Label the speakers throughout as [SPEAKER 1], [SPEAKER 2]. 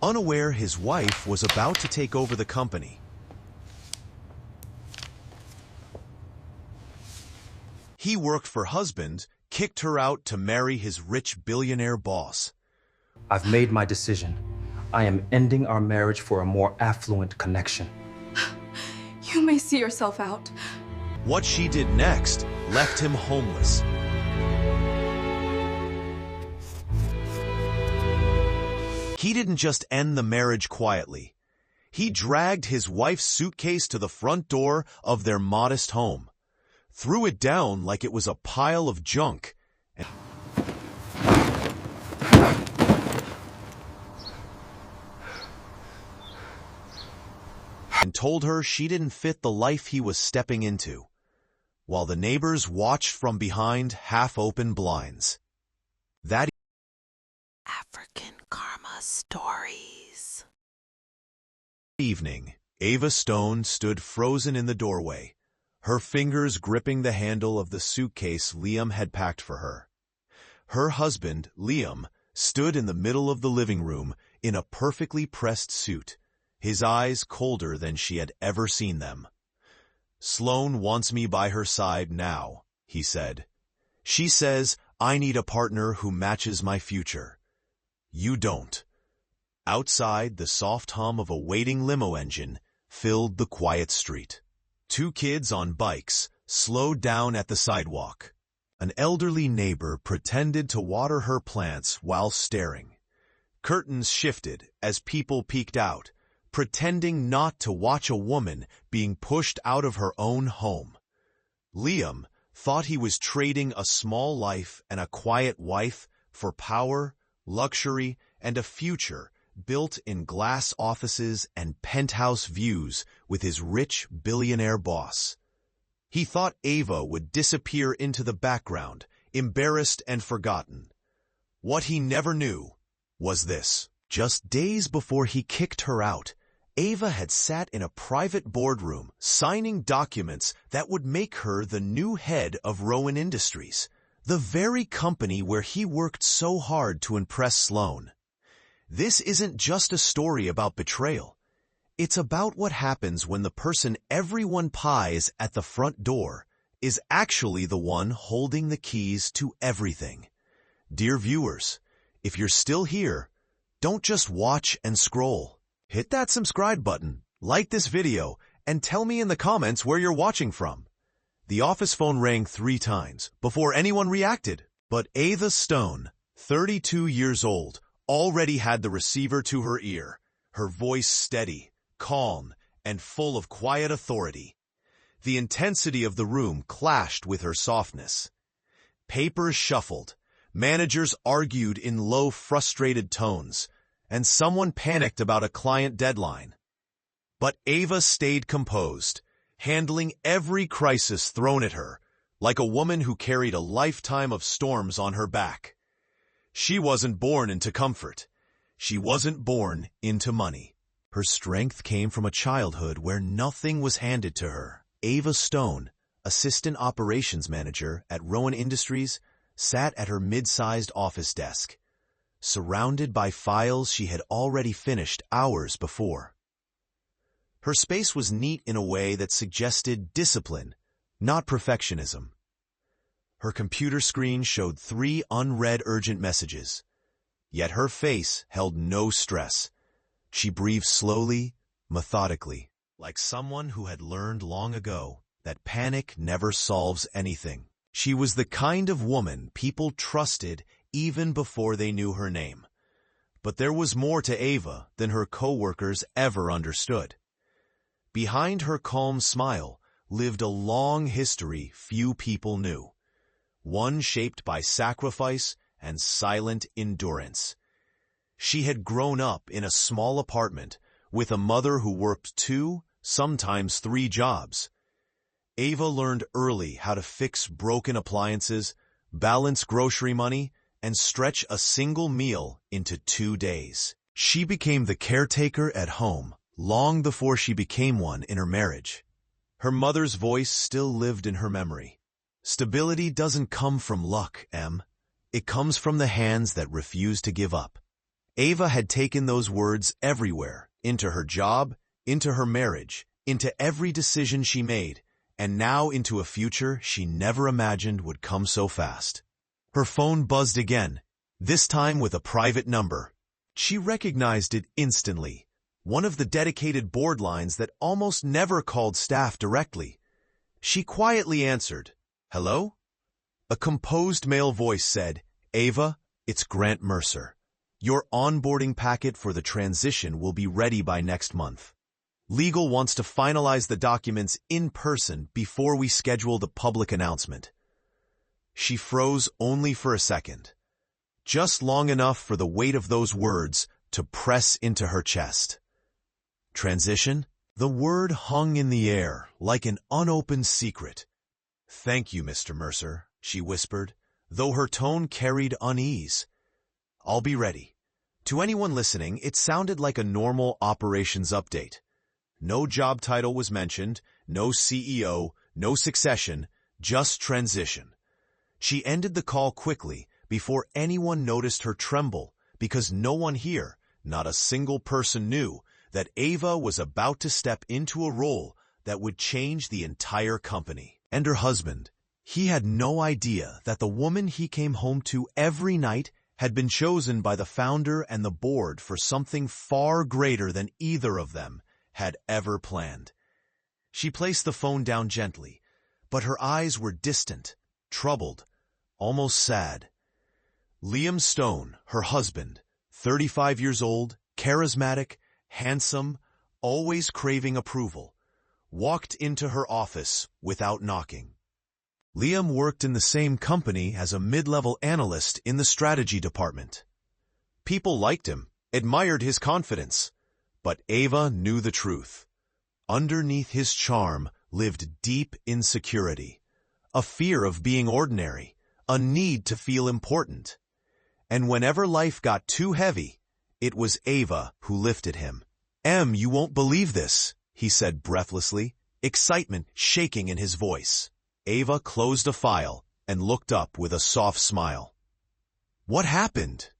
[SPEAKER 1] unaware his wife was about to take over the company. He worked for husband, kicked her out to marry his rich billionaire boss.
[SPEAKER 2] I've made my decision. I am ending our marriage for a more affluent connection.
[SPEAKER 3] You may see yourself out.
[SPEAKER 1] What she did next left him homeless. He didn't just end the marriage quietly. He dragged his wife's suitcase to the front door of their modest home, threw it down like it was a pile of junk, and told her she didn't fit the life he was stepping into, while the neighbors watched from behind half-open blinds. That
[SPEAKER 4] African Karma Stories.
[SPEAKER 1] evening, Ava Stone stood frozen in the doorway, her fingers gripping the handle of the suitcase Liam had packed for her. Her husband, Liam, stood in the middle of the living room in a perfectly pressed suit, his eyes colder than she had ever seen them. "Sloane wants me by her side now," he said. "She says I need a partner who matches my future. You don't." Outside, the soft hum of a waiting limo engine filled the quiet street. Two kids on bikes slowed down at the sidewalk. An elderly neighbor pretended to water her plants while staring. Curtains shifted as people peeked out, pretending not to watch a woman being pushed out of her own home. Liam thought he was trading a small life and a quiet wife for power, luxury, and a future built in glass offices and penthouse views with his rich billionaire boss. He thought Ava would disappear into the background, embarrassed and forgotten. What he never knew was this. Just days before he kicked her out, Ava had sat in a private boardroom signing documents that would make her the new head of Rowan Industries, the very company where he worked so hard to impress Sloane. This isn't just a story about betrayal. It's about what happens when the person everyone pies at the front door is actually the one holding the keys to everything. Dear viewers, if you're still here, don't just watch and scroll. Hit that subscribe button, like this video, and tell me in the comments where you're watching from. The office phone rang 3 times before anyone reacted, but Ava Stone, 32 years old, already had the receiver to her ear, her voice steady, calm, and full of quiet authority. The intensity of the room clashed with her softness. Papers shuffled, managers argued in low, frustrated tones, and someone panicked about a client deadline. But Ava stayed composed, handling every crisis thrown at her, like a woman who carried a lifetime of storms on her back. She wasn't born into comfort. She wasn't born into money. Her strength came from a childhood where nothing was handed to her. Ava Stone, assistant operations manager at Rowan Industries, sat at her mid-sized office desk, surrounded by files she had already finished hours before. Her space was neat in a way that suggested discipline, not perfectionism. Her computer screen showed 3 unread urgent messages, yet her face held no stress. She breathed slowly, methodically, like someone who had learned long ago that panic never solves anything. She was the kind of woman people trusted even before they knew her name. But there was more to Ava than her coworkers ever understood. Behind her calm smile lived a long history few people knew, one shaped by sacrifice and silent endurance. She had grown up in a small apartment with a mother who worked 2, sometimes 3 jobs. Ava learned early how to fix broken appliances, balance grocery money, and stretch a single meal into 2 days. She became the caretaker at home long before she became one in her marriage. Her mother's voice still lived in her memory. Stability doesn't come from luck, Em. It comes from the hands that refuse to give up. Ava had taken those words everywhere, into her job, into her marriage, into every decision she made, and now into a future she never imagined would come so fast. Her phone buzzed again, this time with a private number. She recognized it instantly, one of the dedicated board lines that almost never called staff directly. She quietly answered, "Hello?" A composed male voice said, "Ava, it's Grant Mercer. Your onboarding packet for the transition will be ready by next month. Legal wants to finalize the documents in person before we schedule the public announcement." She froze only for a second, just long enough for the weight of those words to press into her chest. Transition? The word hung in the air like an unopened secret. "Thank you, Mr. Mercer," she whispered, though her tone carried unease. "I'll be ready." To anyone listening, it sounded like a normal operations update. No job title was mentioned, no CEO, no succession, just transition. She ended the call quickly before anyone noticed her tremble, because no one here, not a single person, knew that Ava was about to step into a role that would change the entire company. And her husband, he had no idea that the woman he came home to every night had been chosen by the founder and the board for something far greater than either of them had ever planned. She placed the phone down gently, but her eyes were distant, troubled, almost sad. Liam Stone, her husband, 35 years old, charismatic, handsome, always craving approval, walked into her office without knocking. Liam worked in the same company as a mid-level analyst in the strategy department. People liked him, admired his confidence, but Ava knew the truth. Underneath his charm lived deep insecurity, a fear of being ordinary, a need to feel important. And whenever life got too heavy, it was Ava who lifted him. You won't believe this," he said breathlessly, excitement shaking in his voice. Ava closed a file and looked up with a soft smile. "What happened?"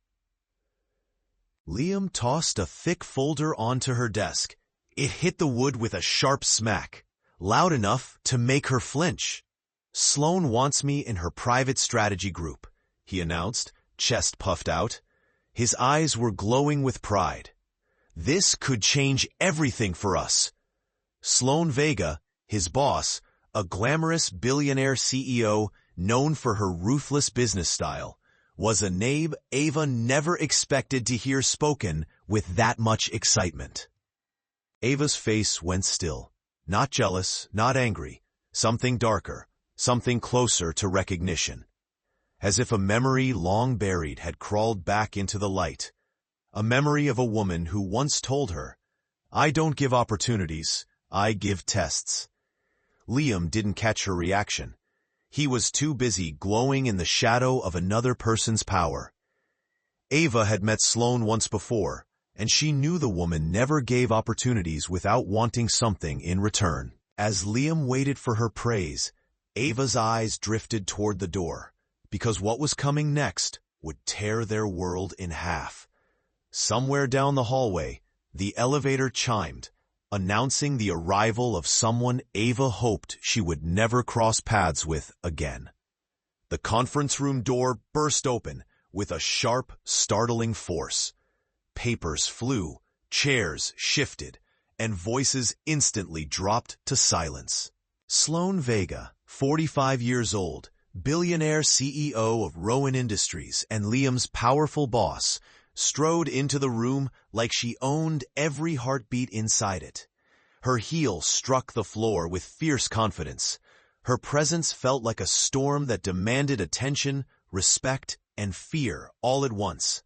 [SPEAKER 1] Liam tossed a thick folder onto her desk. It hit the wood with a sharp smack, loud enough to make her flinch. "Sloane wants me in her private strategy group," he announced, chest puffed out. His eyes were glowing with pride. "This could change everything for us." Sloane Vega, his boss, a glamorous billionaire CEO known for her ruthless business style, was a name Ava never expected to hear spoken with that much excitement. Ava's face went still, not jealous, not angry, something darker, something closer to recognition. As if a memory long buried had crawled back into the light, a memory of a woman who once told her, "I don't give opportunities, I give tests." Liam didn't catch her reaction. He was too busy glowing in the shadow of another person's power. Ava had met Sloane once before, and she knew the woman never gave opportunities without wanting something in return. As Liam waited for her praise, Ava's eyes drifted toward the door, because what was coming next would tear their world in half. Somewhere down the hallway, the elevator chimed, announcing the arrival of someone Ava hoped she would never cross paths with again. The conference room door burst open with a sharp, startling force. Papers flew, chairs shifted, and voices instantly dropped to silence. Sloane Vega, 45 years old, billionaire CEO of Rowan Industries and Liam's powerful boss, strode into the room like she owned every heartbeat inside it. Her heel struck the floor with fierce confidence. Her presence felt like a storm that demanded attention, respect, and fear all at once.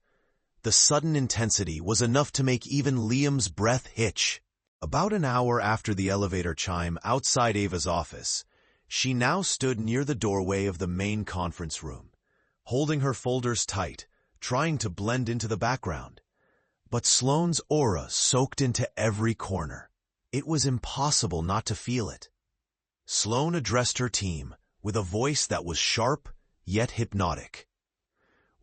[SPEAKER 1] The sudden intensity was enough to make even Liam's breath hitch. About an hour after the elevator chime outside Ava's office, she now stood near the doorway of the main conference room, holding her folders tight, trying to blend into the background. But Sloane's aura soaked into every corner. It was impossible not to feel it. Sloane addressed her team with a voice that was sharp yet hypnotic.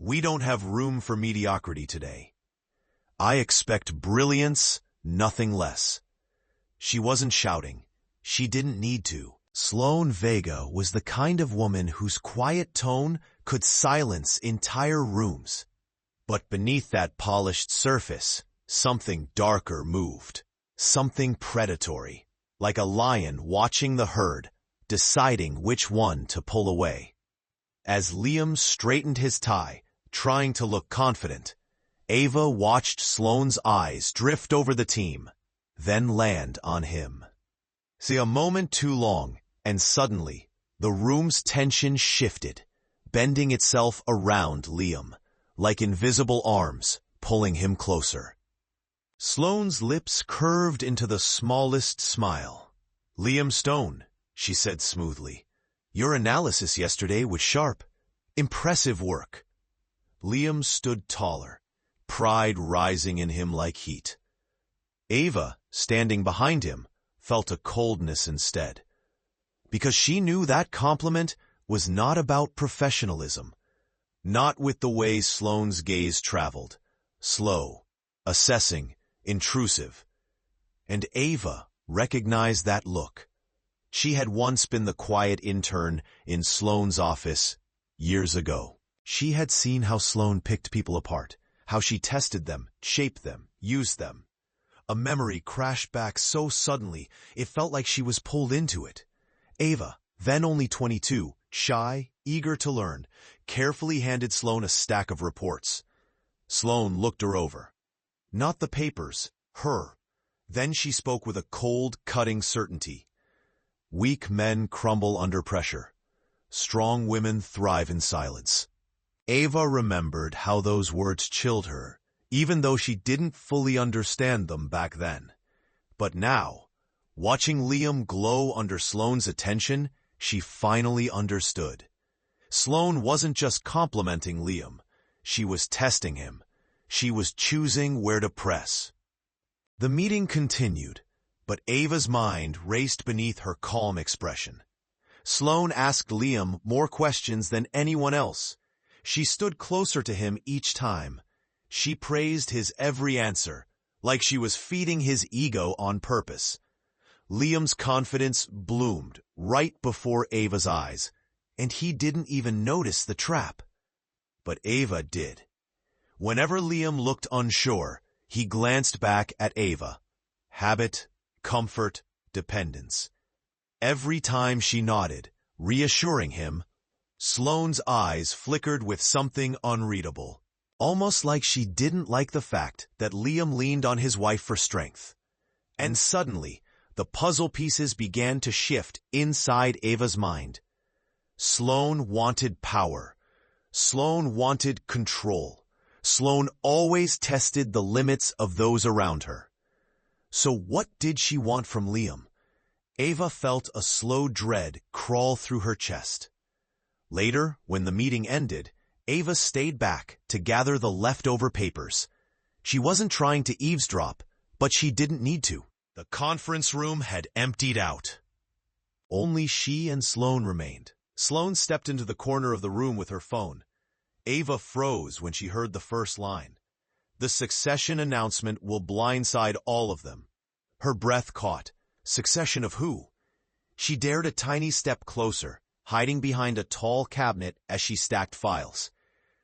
[SPEAKER 1] "We don't have room for mediocrity today. I expect brilliance, nothing less. She wasn't shouting. She didn't need to. Sloane Vega was the kind of woman whose quiet tone could silence entire rooms. But beneath that polished surface, something darker moved. Something predatory, like a lion watching the herd, deciding which one to pull away. As Liam straightened his tie, trying to look confident, Ava watched Sloane's eyes drift over the team, then land on him. See, a moment too long, and suddenly, the room's tension shifted, bending itself around Liam, like invisible arms pulling him closer. Sloane's lips curved into the smallest smile. "Liam Stone," she said smoothly, "your analysis yesterday was sharp. Impressive work." Liam stood taller, pride rising in him like heat. Ava, standing behind him, felt a coldness instead, because she knew that compliment was not about professionalism, not with the way Sloane's gaze traveled, slow, assessing, intrusive. And Ava recognized that look. She had once been the quiet intern in Sloane's office years ago. She had seen how Sloane picked people apart, how she tested them, shaped them, used them. A memory crashed back so suddenly it felt like she was pulled into it. Ava, then only 22, shy, eager to learn, carefully handed Sloane a stack of reports. Sloane looked her over. Not the papers, her. Then she spoke with a cold, cutting certainty. "Weak men crumble under pressure. Strong women thrive in silence." Ava remembered how those words chilled her, even though she didn't fully understand them back then. But now, watching Liam glow under Sloane's attention, she finally understood. Sloane wasn't just complimenting Liam. She was testing him. She was choosing where to press. The meeting continued, but Ava's mind raced beneath her calm expression. Sloane asked Liam more questions than anyone else. She stood closer to him each time. She praised his every answer, like she was feeding his ego on purpose. Liam's confidence bloomed right before Ava's eyes, and he didn't even notice the trap. But Ava did. Whenever Liam looked unsure, he glanced back at Ava. Habit, comfort, dependence. Every time she nodded, reassuring him, Sloane's eyes flickered with something unreadable, almost like she didn't like the fact that Liam leaned on his wife for strength. And suddenly, the puzzle pieces began to shift inside Ava's mind. Sloane wanted power. Sloane wanted control. Sloane always tested the limits of those around her. So what did she want from Liam? Ava felt a slow dread crawl through her chest. Later, when the meeting ended, Ava stayed back to gather the leftover papers. She wasn't trying to eavesdrop, but she didn't need to. The conference room had emptied out. Only she and Sloane remained. Sloane stepped into the corner of the room with her phone. Ava froze when she heard the first line. "The succession announcement will blindside all of them." Her breath caught. Succession of who? She dared a tiny step closer, hiding behind a tall cabinet as she stacked files.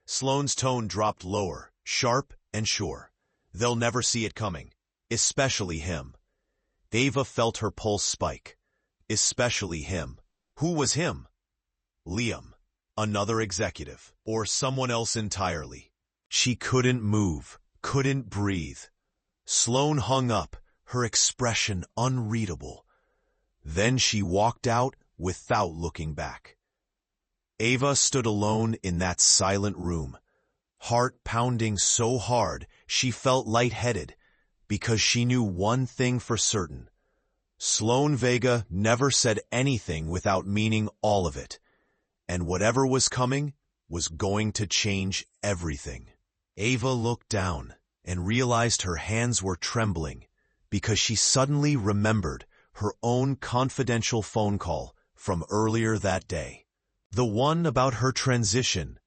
[SPEAKER 1] Sloane's tone dropped lower, sharp and sure. They'll never see it coming. Especially him. Ava felt her pulse spike. Especially him. Who was him? Liam. Another executive. Or someone else entirely. She couldn't move, couldn't breathe. Sloane hung up, her expression unreadable. Then she walked out without looking back. Ava stood alone in that silent room, heart pounding so hard she felt lightheaded, because she knew one thing for certain. Sloane Vega never said anything without meaning all of it, and whatever was coming was going to change everything. Ava looked down and realized her hands were trembling because she suddenly remembered her own confidential phone call from earlier that day. The one about her transition,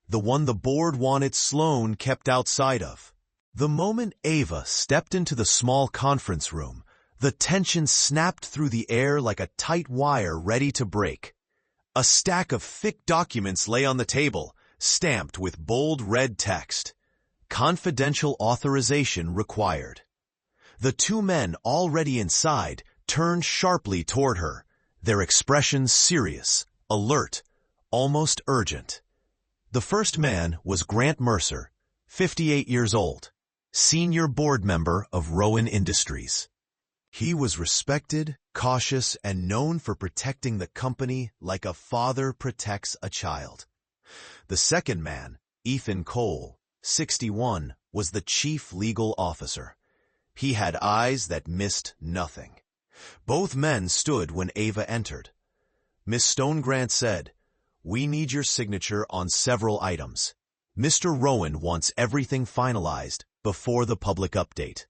[SPEAKER 1] the one the board wanted Sloane kept outside of. The moment Ava stepped into the small conference room, the tension snapped through the air like a tight wire ready to break. A stack of thick documents lay on the table, stamped with bold red text. Confidential authorization required. The two men already inside turned sharply toward her, their expressions serious, alert, almost urgent. The first man was Grant Mercer, 58 years old, senior board member of Rowan Industries. He was respected, cautious, and known for protecting the company like a father protects a child. The second man, Ethan Cole, 61, was the chief legal officer. He had eyes that missed nothing. Both men stood when Ava entered. Miss Stone Grant said, "We need your signature on several items. Mr. Rowan wants everything finalized before the public update."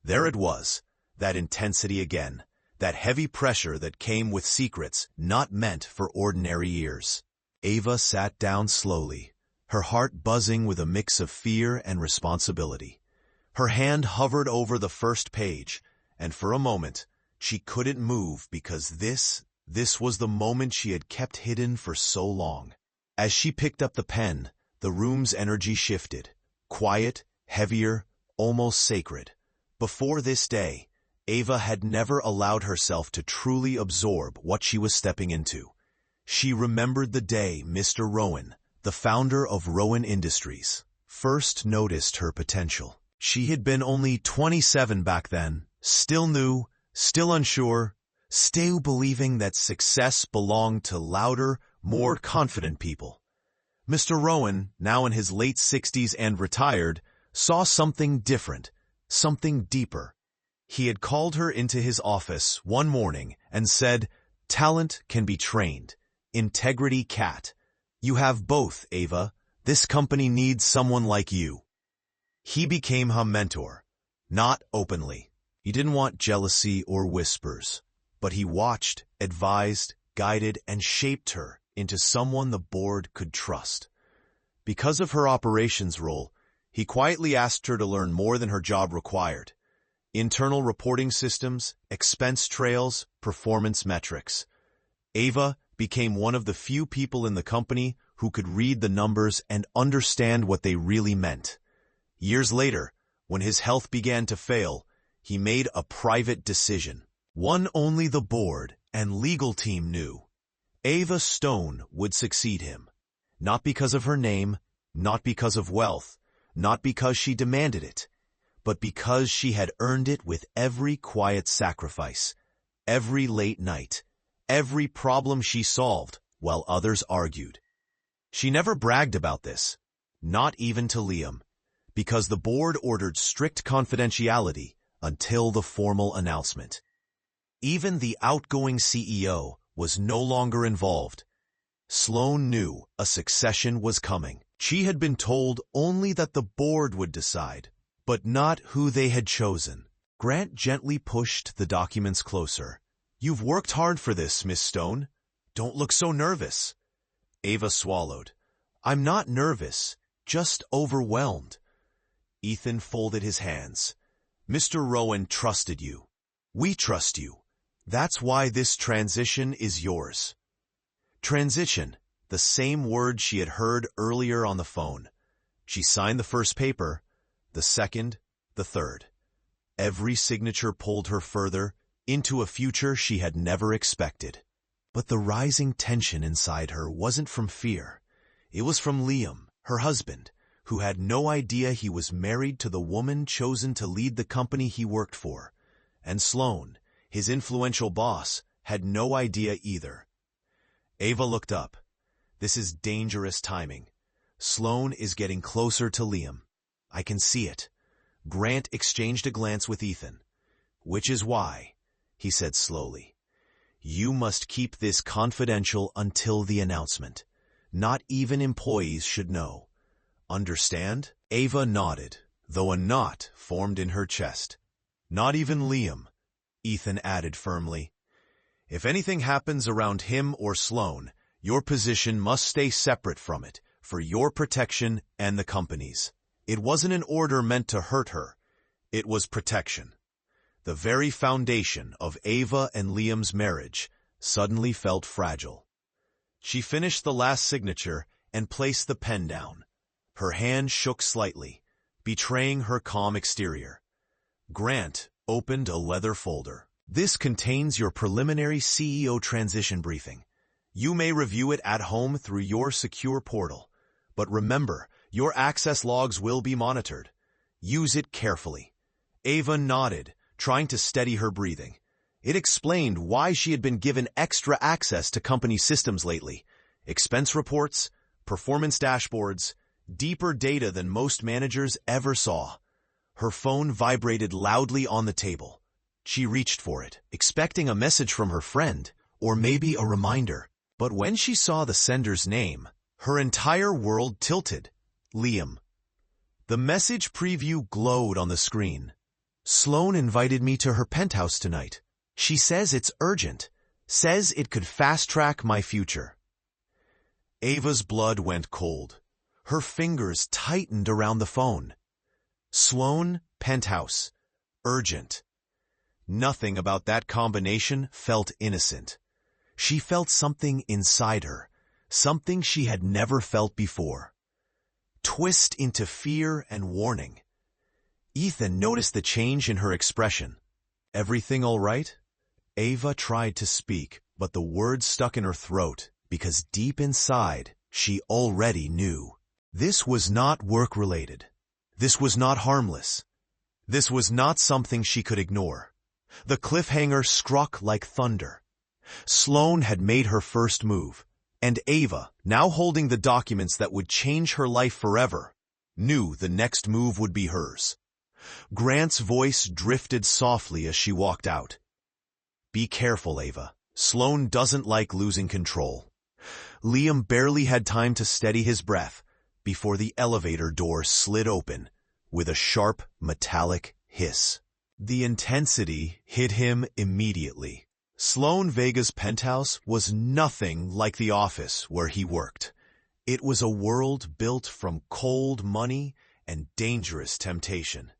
[SPEAKER 1] There it was, that intensity again, that heavy pressure that came with secrets not meant for ordinary ears. Ava sat down slowly, her heart buzzing with a mix of fear and responsibility. Her hand hovered over the first page, and for a moment, she couldn't move because this was the moment she had kept hidden for so long. As she picked up the pen, the room's energy shifted. Quiet, heavier, almost sacred. Before this day, Ava had never allowed herself to truly absorb what she was stepping into. She remembered the day Mr. Rowan, the founder of Rowan Industries, first noticed her potential. She had been only 27 back then, still new, still unsure, still believing that success belonged to louder, more confident people. Mr. Rowan, now in his late 60s and retired, saw something different, something deeper. He had called her into his office one morning and said, "Talent can be trained. Integrity can't. You have both, Ava. This company needs someone like you." He became her mentor, not openly. He didn't want jealousy or whispers, but he watched, advised, guided, and shaped her into someone the board could trust. Because of her operations role, he quietly asked her to learn more than her job required. Internal reporting systems, expense trails, performance metrics. Ava became one of the few people in the company who could read the numbers and understand what they really meant. Years later, when his health began to fail, he made a private decision, one only the board and legal team knew. Ava Stone would succeed him, not because of her name, not because of wealth, not because she demanded it, but because she had earned it with every quiet sacrifice, every late night, every problem she solved while others argued. She never bragged about this, not even to Liam, because the board ordered strict confidentiality until the formal announcement. Even the outgoing CEO was no longer involved. Sloane knew a succession was coming. She had been told only that the board would decide, but not who they had chosen. Grant gently pushed the documents closer. "You've worked hard for this, Miss Stone. Don't look so nervous." Ava swallowed. "I'm not nervous, just overwhelmed." Ethan folded his hands. "Mr. Rowan trusted you. We trust you. That's why this transition is yours." Transition, the same word she had heard earlier on the phone. She signed the first paper, the second, the third. Every signature pulled her further into a future she had never expected. But the rising tension inside her wasn't from fear. It was from Liam, her husband, who had no idea he was married to the woman chosen to lead the company he worked for. And Sloane, his influential boss, had no idea either. Ava looked up. This is dangerous timing. Sloane is getting closer to Liam. I can see it. Grant exchanged a glance with Ethan. "Which is why," he said slowly, "you must keep this confidential until the announcement. Not even employees should know. Understand?" Ava nodded, though a knot formed in her chest. "Not even Liam," Ethan added firmly. "If anything happens around him or Sloane, your position must stay separate from it, for your protection and the company's." It wasn't an order meant to hurt her. It was protection. The very foundation of Ava and Liam's marriage suddenly felt fragile. She finished the last signature and placed the pen down. Her hand shook slightly, betraying her calm exterior. Grant opened a leather folder. This contains your preliminary CEO transition briefing. You may review it at home through your secure portal. But remember, your access logs will be monitored. Use it carefully. Ava nodded, trying to steady her breathing. It explained why she had been given extra access to company systems lately. Expense reports, performance dashboards, deeper data than most managers ever saw. Her phone vibrated loudly on the table. She reached for it, expecting a message from her friend, or maybe a reminder. But when she saw the sender's name, her entire world tilted. Liam. The message preview glowed on the screen. Sloane invited me to her penthouse tonight. She says it's urgent. Says it could fast-track my future. Ava's blood went cold. Her fingers tightened around the phone. Sloane, penthouse. Urgent. Nothing about that combination felt innocent. She felt something inside her, something she had never felt before. Twist into fear and warning. Ethan noticed the change in her expression. Everything all right? Ava tried to speak, but the words stuck in her throat because deep inside, she already knew. This was not work-related. This was not harmless. This was not something she could ignore. The cliffhanger struck like thunder. Sloane had made her first move, and Ava, now holding the documents that would change her life forever, knew the next move would be hers. Grant's voice drifted softly as she walked out. Be careful, Ava. Sloane doesn't like losing control. Liam barely had time to steady his breath before the elevator door slid open with a sharp, metallic hiss. The intensity hit him immediately. Sloane Vega's penthouse was nothing like the office where he worked. It was a world built from cold money and dangerous temptation.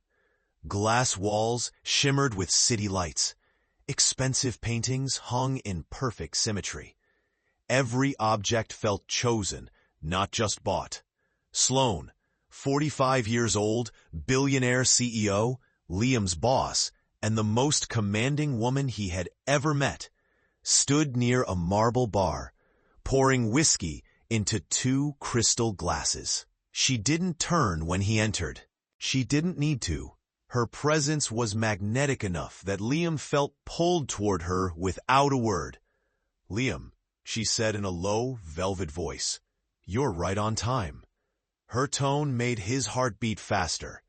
[SPEAKER 1] Glass walls shimmered with city lights. Expensive paintings hung in perfect symmetry. Every object felt chosen, not just bought. Sloane, 45 years old, billionaire CEO, Liam's boss, and the most commanding woman he had ever met, stood near a marble bar, pouring whiskey into 2 crystal glasses. She didn't turn when he entered. She didn't need to. Her presence was magnetic enough that Liam felt pulled toward her without a word. Liam, she said in a low, velvet voice, you're right on time. Her tone made his heart beat faster.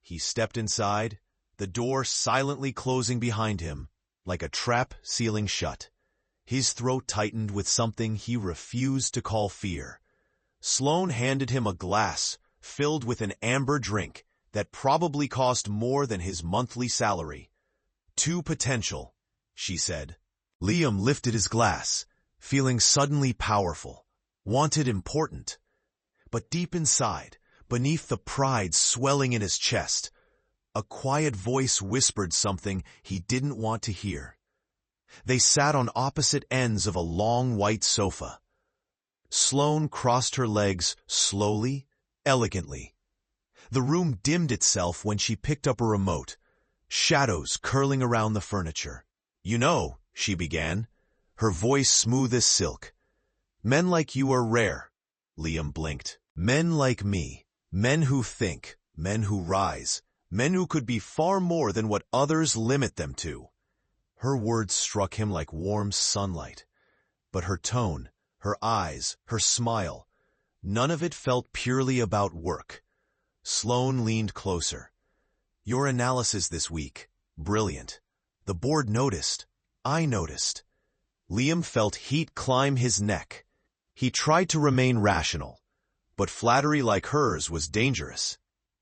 [SPEAKER 1] He stepped inside, the door silently closing behind him, like a trap sealing shut. His throat tightened with something he refused to call fear. Sloane handed him a glass filled with an amber drink that probably cost more than his monthly salary. Too potential, she said. Liam lifted his glass, feeling suddenly powerful, wanted important. But deep inside, beneath the pride swelling in his chest, a quiet voice whispered something he didn't want to hear. They sat on opposite ends of a long white sofa. Sloane crossed her legs slowly, elegantly. The room dimmed itself when she picked up a remote, shadows curling around the furniture. You know, she began, her voice smooth as silk. Men like you are rare. Liam blinked. Men like me. Men who think. Men who rise. Men who could be far more than what others limit them to. Her words struck him like warm sunlight. But her tone, her eyes, her smile, none of it felt purely about work. Sloane leaned closer. Your analysis this week, brilliant. The board noticed. I noticed. Liam felt heat climb his neck. He tried to remain rational, but flattery like hers was dangerous.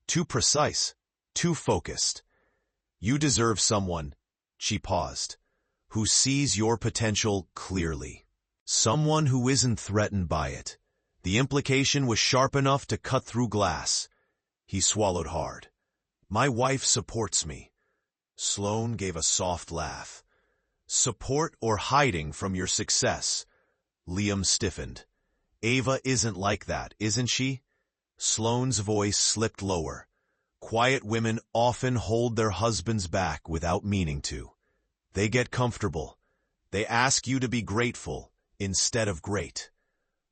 [SPEAKER 1] Too precise, too focused. You deserve someone, she paused, who sees your potential clearly. Someone who isn't threatened by it. The implication was sharp enough to cut through glass. He swallowed hard. My wife supports me. Sloane gave a soft laugh. Support or hiding from your success? Liam stiffened. Ava isn't like that, isn't she? Sloane's voice slipped lower. Quiet women often hold their husbands back without meaning to. They get comfortable. They ask you to be grateful instead of great.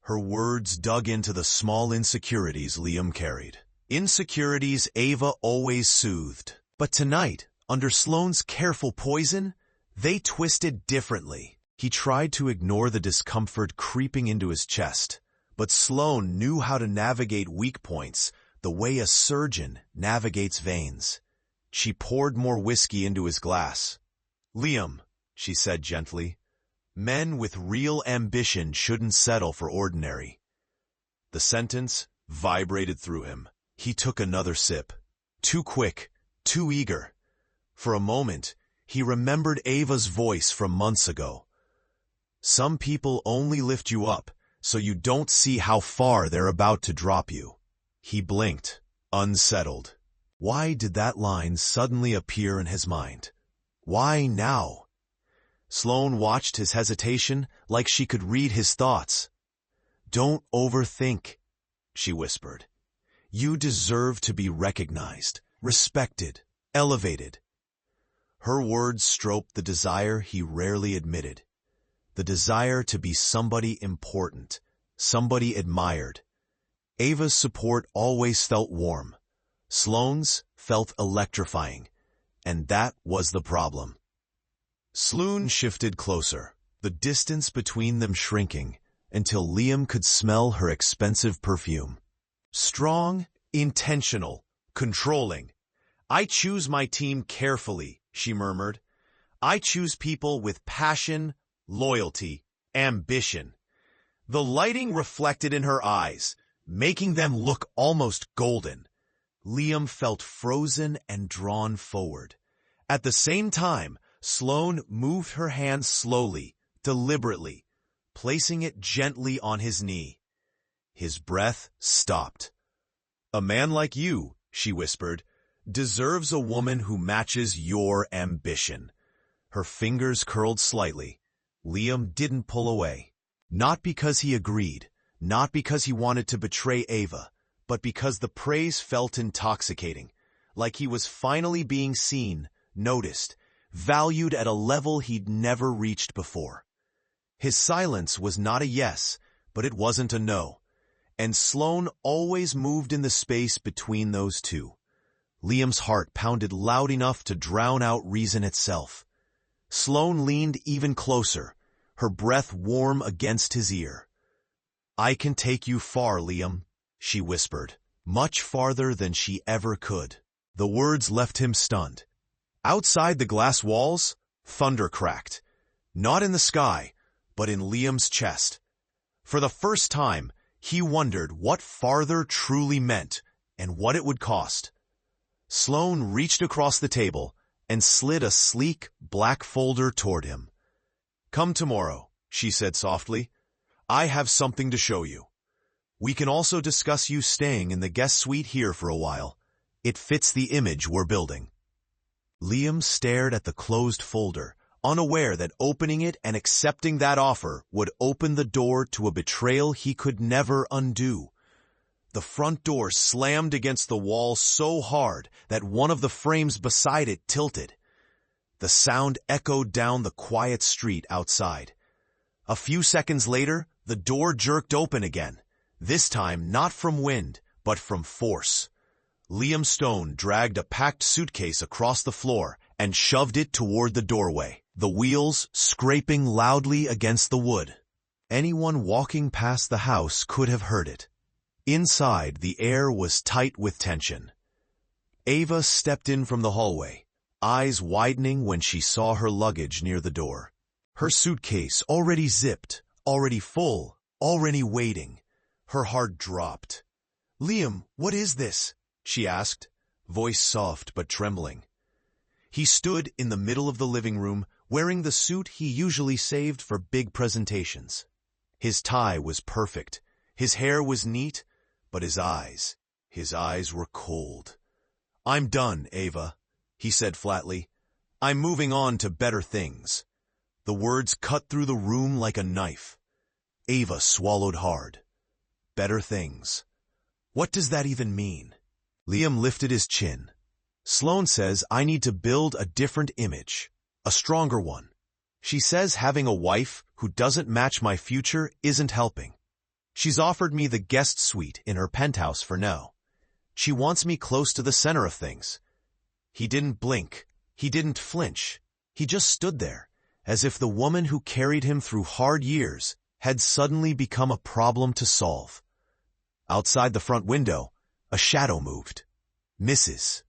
[SPEAKER 1] Her words dug into the small insecurities Liam carried. Insecurities Ava always soothed. But tonight, under Sloane's careful poison, they twisted differently. He tried to ignore the discomfort creeping into his chest, but Sloane knew how to navigate weak points the way a surgeon navigates veins. She poured more whiskey into his glass. Liam, she said gently, men with real ambition shouldn't settle for ordinary. The sentence vibrated through him. He took another sip. Too quick, too eager. For a moment, he remembered Ava's voice from months ago. Some people only lift you up so you don't see how far they're about to drop you. He blinked, unsettled. Why did that line suddenly appear in his mind? Why now? Sloane watched his hesitation like she could read his thoughts. Don't overthink, she whispered. You deserve to be recognized, respected, elevated. Her words stroked the desire he rarely admitted. The desire to be somebody important, somebody admired. Ava's support always felt warm. Sloane's felt electrifying, and that was the problem. Sloane shifted closer, the distance between them shrinking, until Liam could smell her expensive perfume. Strong, intentional, controlling. I choose my team carefully, she murmured. I choose people with passion, loyalty, ambition. The lighting reflected in her eyes, making them look almost golden. Liam felt frozen and drawn forward. At the same time, Sloane moved her hand slowly, deliberately, placing it gently on his knee. His breath stopped. A man like you, she whispered, deserves a woman who matches your ambition. Her fingers curled slightly. Liam didn't pull away. Not because he agreed, not because he wanted to betray Ava, but because the praise felt intoxicating, like he was finally being seen, noticed, valued at a level he'd never reached before. His silence was not a yes, but it wasn't a no, and Sloane always moved in the space between those two. Liam's heart pounded loud enough to drown out reason itself. Sloane leaned even closer, her breath warm against his ear. I can take you far, Liam, she whispered, much farther than she ever could. The words left him stunned. Outside the glass walls, thunder cracked. Not in the sky, but in Liam's chest. For the first time, he wondered what farther truly meant and what it would cost. Sloane reached across the table and slid a sleek, black folder toward him. Come tomorrow, she said softly. I have something to show you. We can also discuss you staying in the guest suite here for a while. It fits the image we're building. Liam stared at the closed folder, unaware that opening it and accepting that offer would open the door to a betrayal he could never undo. The front door slammed against the wall so hard that one of the frames beside it tilted. The sound echoed down the quiet street outside. A few seconds later, the door jerked open again, this time not from wind, but from force. Liam Stone dragged a packed suitcase across the floor and shoved it toward the doorway, the wheels scraping loudly against the wood. Anyone walking past the house could have heard it. Inside, the air was tight with tension. Ava stepped in from the hallway, eyes widening when she saw her luggage near the door. Her suitcase already zipped, already full, already waiting. Her heart dropped. Liam, what is this? She asked, voice soft but trembling. He stood in the middle of the living room, wearing the suit he usually saved for big presentations. His tie was perfect, his hair was neat, but his eyes, His eyes were cold. "I'm done, Ava," he said flatly. "I'm moving on to better things." The words cut through the room like a knife. Ava swallowed hard. Better things. What does that even mean? Liam lifted his chin. "Sloane says I need to build a different image, a stronger one. She says having a wife who doesn't match my future isn't helping. She's offered me the guest suite in her penthouse for now. She wants me close to the center of things." He didn't blink. He didn't flinch. He just stood there, as if the woman who carried him through hard years had suddenly become a problem to solve. Outside the front window, a shadow moved. Mrs.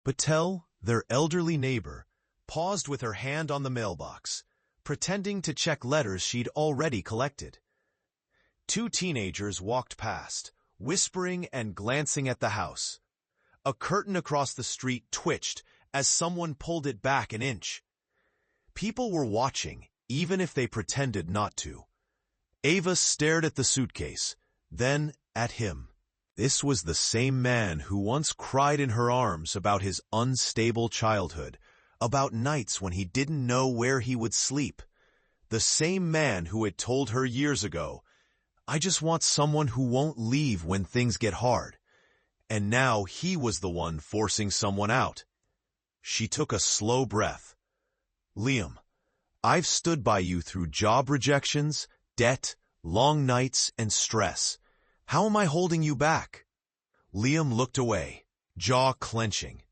[SPEAKER 1] Patel, their elderly neighbor, paused with her hand on the mailbox, pretending to check letters she'd already collected. Two teenagers walked past, whispering and glancing at the house. A curtain across the street twitched as someone pulled it back an inch. People were watching, even if they pretended not to. Ava stared at the suitcase, then at him. This was the same man who once cried in her arms about his unstable childhood, about nights when he didn't know where he would sleep. The same man who had told her years ago, "I just want someone who won't leave when things get hard." And now he was the one forcing someone out. She took a slow breath. "Liam, I've stood by you through job rejections, debt, long nights, and stress. How am I holding you back?" Liam looked away, jaw clenching.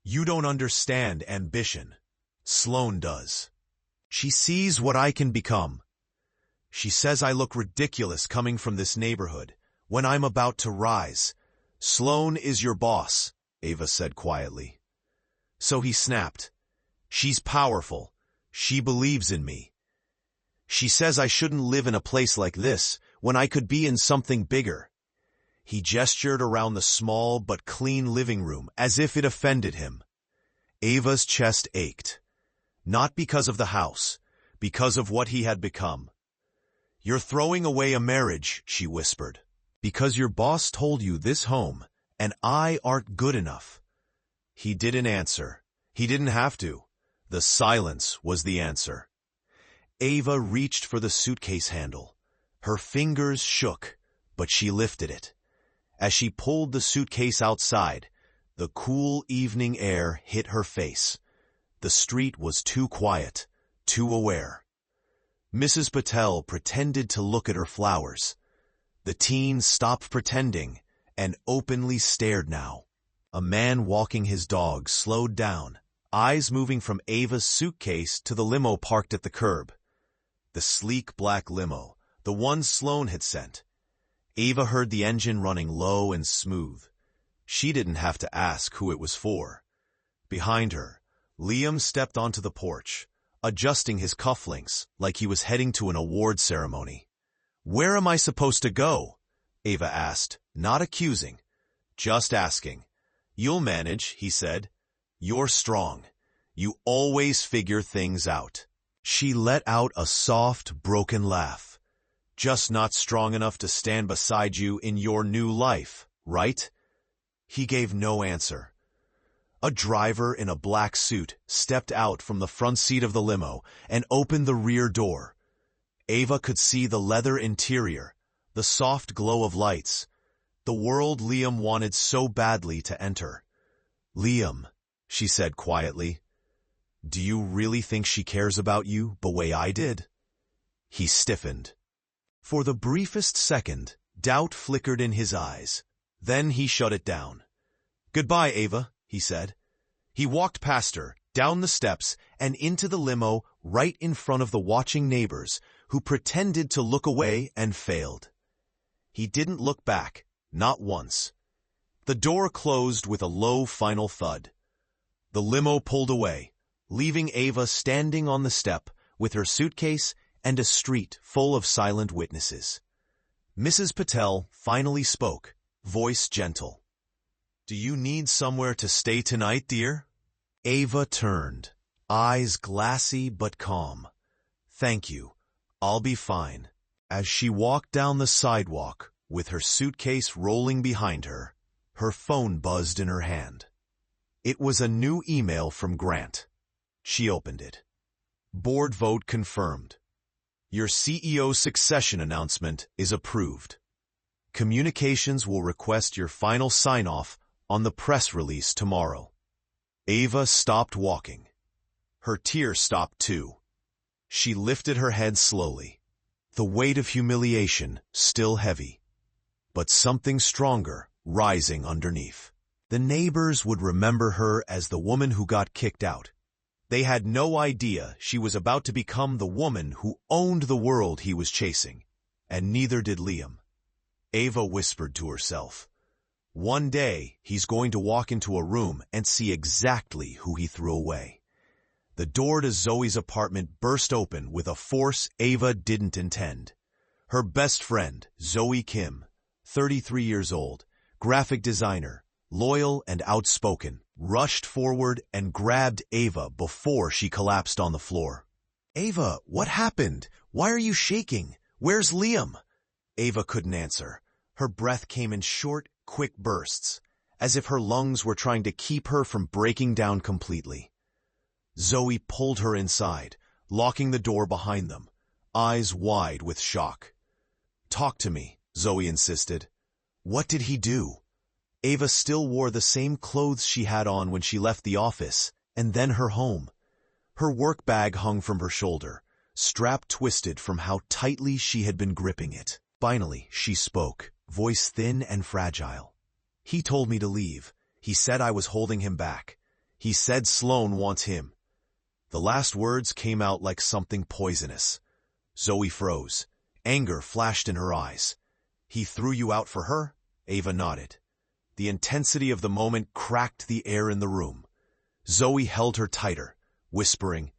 [SPEAKER 1] "You don't understand ambition. Sloane does. She sees what I can become. She says I look ridiculous coming from this neighborhood, when I'm about to rise. Sloane is your boss," Ava said quietly. So he snapped. "She's powerful. She believes in me. She says I shouldn't live in a place like this when I could be in something bigger." He gestured around the small but clean living room as if it offended him. Ava's chest ached. Not because of the house, because of what he had become. "You're throwing away a marriage," she whispered, "because your boss told you this home and I aren't good enough." He didn't answer. He didn't have to. The silence was the answer. Ava reached for the suitcase handle. Her fingers shook, but she lifted it. As she pulled the suitcase outside, the cool evening air hit her face. The street was too quiet, too aware. Mrs. Patel pretended to look at her flowers. The teen stopped pretending and openly stared now. A man walking his dog slowed down, eyes moving from Ava's suitcase to the limo parked at the curb. The sleek black limo, the one Sloane had sent. Ava heard the engine running low and smooth. She didn't have to ask who it was for. Behind her, Liam stepped onto the porch, adjusting his cufflinks like he was heading to an award ceremony. "Where am I supposed to go?" Ava asked, not accusing, just asking. "You'll manage," he said. "You're strong. You always figure things out." She let out a soft, broken laugh. "Just not strong enough to stand beside you in your new life, right?" He gave no answer. A driver in a black suit stepped out from the front seat of the limo and opened the rear door. Ava could see the leather interior, the soft glow of lights, the world Liam wanted so badly to enter. "Liam," she said quietly, "do you really think she cares about you the way I did?" He stiffened. For the briefest second, doubt flickered in his eyes. Then he shut it down. "Goodbye, Ava," he said. He walked past her, down the steps, and into the limo right in front of the watching neighbors who pretended to look away and failed. He didn't look back, not once. The door closed with a low final thud. The limo pulled away, leaving Ava standing on the step with her suitcase and a street full of silent witnesses. Mrs. Patel finally spoke, voice gentle. "Do you need somewhere to stay tonight, dear?" Ava turned, eyes glassy but calm. "Thank you. I'll be fine." As she walked down the sidewalk, with her suitcase rolling behind her, Her phone buzzed in her hand. It was a new email from Grant. She opened it. Board vote confirmed. Your CEO succession announcement is approved. Communications will request your final sign-off on the press release tomorrow. Ava stopped walking. Her tears stopped too. She lifted her head slowly, the weight of humiliation still heavy, but something stronger rising underneath. The neighbors would remember her as the woman who got kicked out. They had no idea she was about to become the woman who owned the world he was chasing, and neither did Liam. Ava whispered to herself, one day he's going to walk into a room and see exactly who he threw away. The door to Zoe's apartment burst open with a force Ava didn't intend. Her best friend, Zoe Kim, 33 years old, graphic designer, loyal and outspoken, rushed forward and grabbed Ava before she collapsed on the floor. Ava, what happened? Why are you shaking? Where's Liam? Ava couldn't answer. Her breath came in short, quick bursts, as if her lungs were trying to keep her from breaking down completely. Zoe pulled her inside, locking the door behind them, eyes wide with shock. Talk to me, Zoe insisted. What did he do? Ava still wore the same clothes she had on when she left the office, and then her home. Her work bag hung from her shoulder, strap twisted from how tightly she had been gripping it. Finally, she spoke, voice thin and fragile. He told me to leave. He said I was holding him back. He said Sloane wants him. The last words came out like something poisonous. Zoe froze. Anger flashed in her eyes. He threw you out for her? Ava nodded. The intensity of the moment cracked the air in the room. Zoe held her tighter, whispering,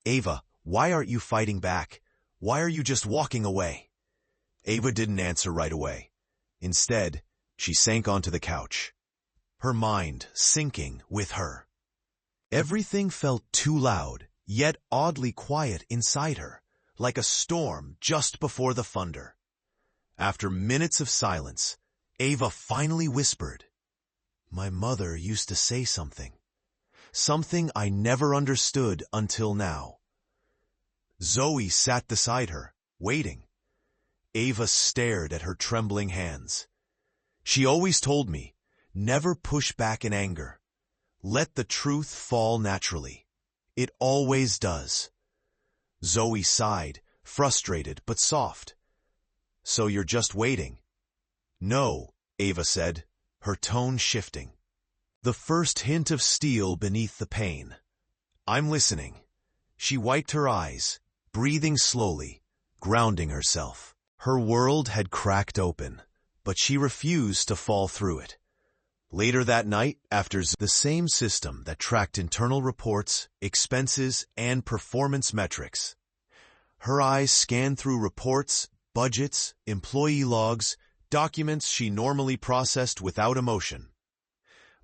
[SPEAKER 1] Ava, why aren't you fighting back? Why are you just walking away? Ava didn't answer right away. Instead, she sank onto the couch, her mind sinking with her. Everything felt too loud, yet oddly quiet inside her, like a storm just before the thunder. After minutes of silence, Ava finally whispered, My mother used to say something. Something I never understood until now. Zoe sat beside her, waiting. Ava stared at her trembling hands. She always told me, never push back in anger. Let the truth fall naturally. It always does. Zoe sighed, frustrated but soft. So you're just waiting? No, Ava said, her tone shifting. The first hint of steel beneath the pain. I'm listening. She wiped her eyes, breathing slowly, grounding herself. Her world had cracked open, but she refused to fall through it. Later that night, after the same system that tracked internal reports, expenses, and performance metrics, her eyes scanned through reports, budgets, employee logs, documents she normally processed without emotion.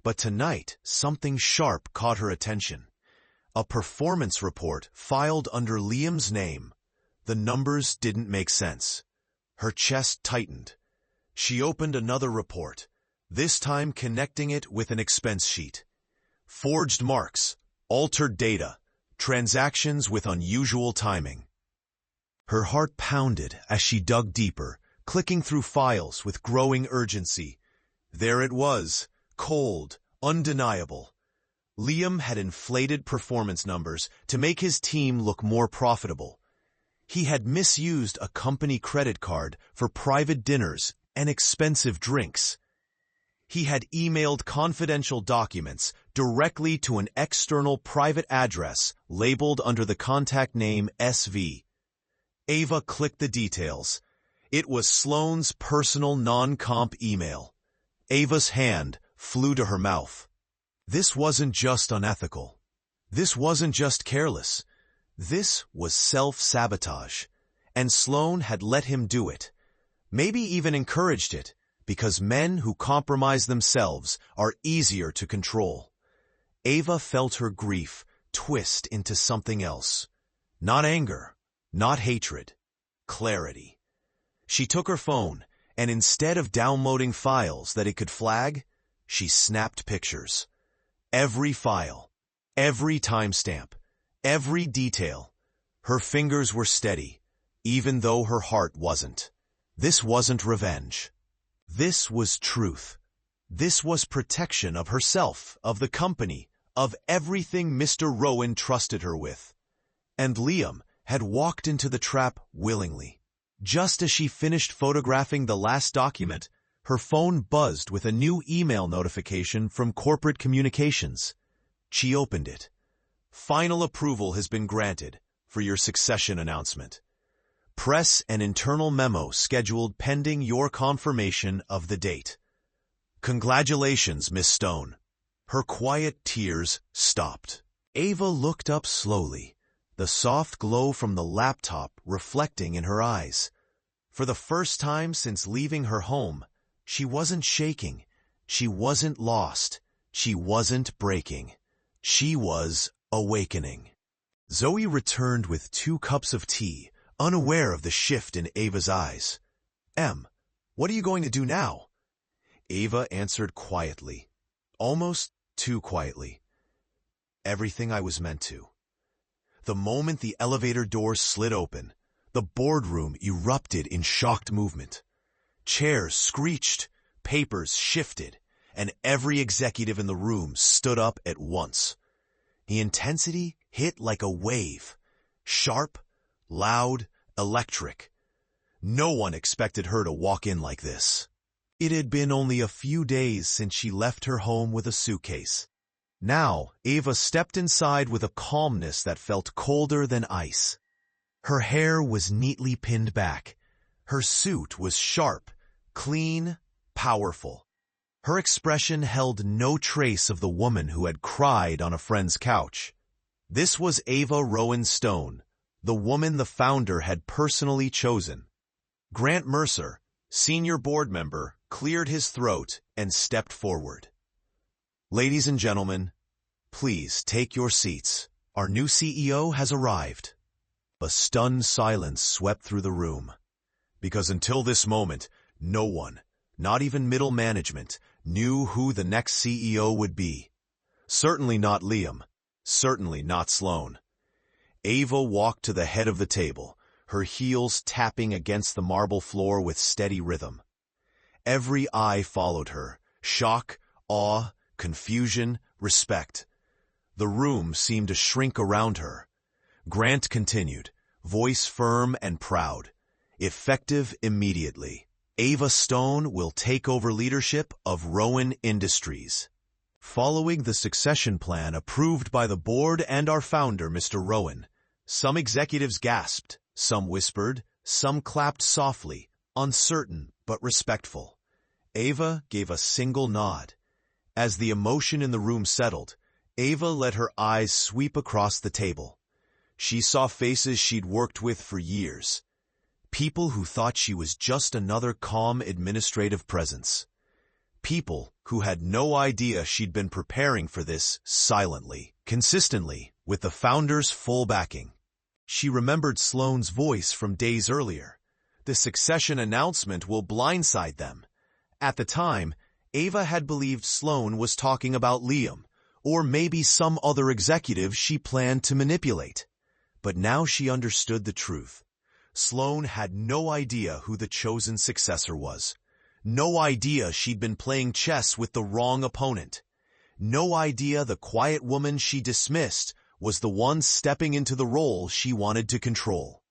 [SPEAKER 1] But tonight, something sharp caught her attention. A performance report filed under Liam's name. The numbers didn't make sense. Her chest tightened. She opened another report, this time connecting it with an expense sheet. Forged marks, altered data, transactions with unusual timing. Her heart pounded as she dug deeper, clicking through files with growing urgency. There it was, cold, undeniable. Liam had inflated performance numbers to make his team look more profitable. He had misused a company credit card for private dinners and expensive drinks. He had emailed confidential documents directly to an external private address labeled under the contact name SV. Ava clicked the details. It was Sloane's personal non-comp email. Ava's hand flew to her mouth. This wasn't just unethical. This wasn't just careless. This was self-sabotage, and Sloane had let him do it, maybe even encouraged it, because men who compromise themselves are easier to control. Ava felt her grief twist into something else. Not anger, not hatred, clarity. She took her phone, and instead of downloading files that it could flag, she snapped pictures. Every file, every timestamp, every detail. Her fingers were steady, even though her heart wasn't. This wasn't revenge. This was truth. This was protection of herself, of the company, of everything Mr. Rowan trusted her with. And Liam had walked into the trap willingly. Just as she finished photographing the last document, her phone buzzed with a new email notification from corporate communications. She opened it. Final approval has been granted for your succession announcement. Press and internal memo scheduled pending your confirmation of the date. Congratulations, Miss Stone. Her quiet tears stopped. Ava looked up slowly, the soft glow from the laptop reflecting in her eyes. For the first time since leaving her home, she wasn't shaking. She wasn't lost. She wasn't breaking. She was awakening. Zoe returned with 2 cups of tea, unaware of the shift in Ava's eyes. What are you going to do now? Ava answered quietly, almost too quietly. Everything I was meant to. The moment the elevator doors slid open, the boardroom erupted in shocked movement. Chairs screeched, papers shifted, and every executive in the room stood up at once. The intensity hit like a wave, sharp, loud, electric. No one expected her to walk in like this. It had been only a few days since she left her home with a suitcase. Now, Ava stepped inside with a calmness that felt colder than ice. Her hair was neatly pinned back. Her suit was sharp, clean, powerful. Her expression held no trace of the woman who had cried on a friend's couch. This was Ava Rowan Stone, the woman the founder had personally chosen. Grant Mercer, senior board member, cleared his throat and stepped forward. Ladies and gentlemen, please take your seats. Our new CEO has arrived. A stunned silence swept through the room, because until this moment, no one, not even middle management, knew who the next CEO would be. Certainly not Liam. Certainly not Sloane. Ava walked to the head of the table, her heels tapping against the marble floor with steady rhythm. Every eye followed her, shock, awe, confusion, respect. The room seemed to shrink around her. Grant continued, voice firm and proud. Effective immediately. Ava Stone will take over leadership of Rowan Industries. Following the succession plan approved by the board and our founder, Mr. Rowan, some executives gasped, some whispered, some clapped softly, uncertain but respectful. Ava gave a single nod. As the emotion in the room settled, Ava let her eyes sweep across the table. She saw faces she'd worked with for years. People who thought she was just another calm administrative presence. People who had no idea she'd been preparing for this silently, consistently, with the founder's full backing. She remembered Sloane's voice from days earlier. The succession announcement will blindside them. At the time, Ava had believed Sloane was talking about Liam, or maybe some other executive she planned to manipulate. But now she understood the truth. Sloane had no idea who the chosen successor was. No idea she'd been playing chess with the wrong opponent. No idea the quiet woman she dismissed was the one stepping into the role she wanted to control.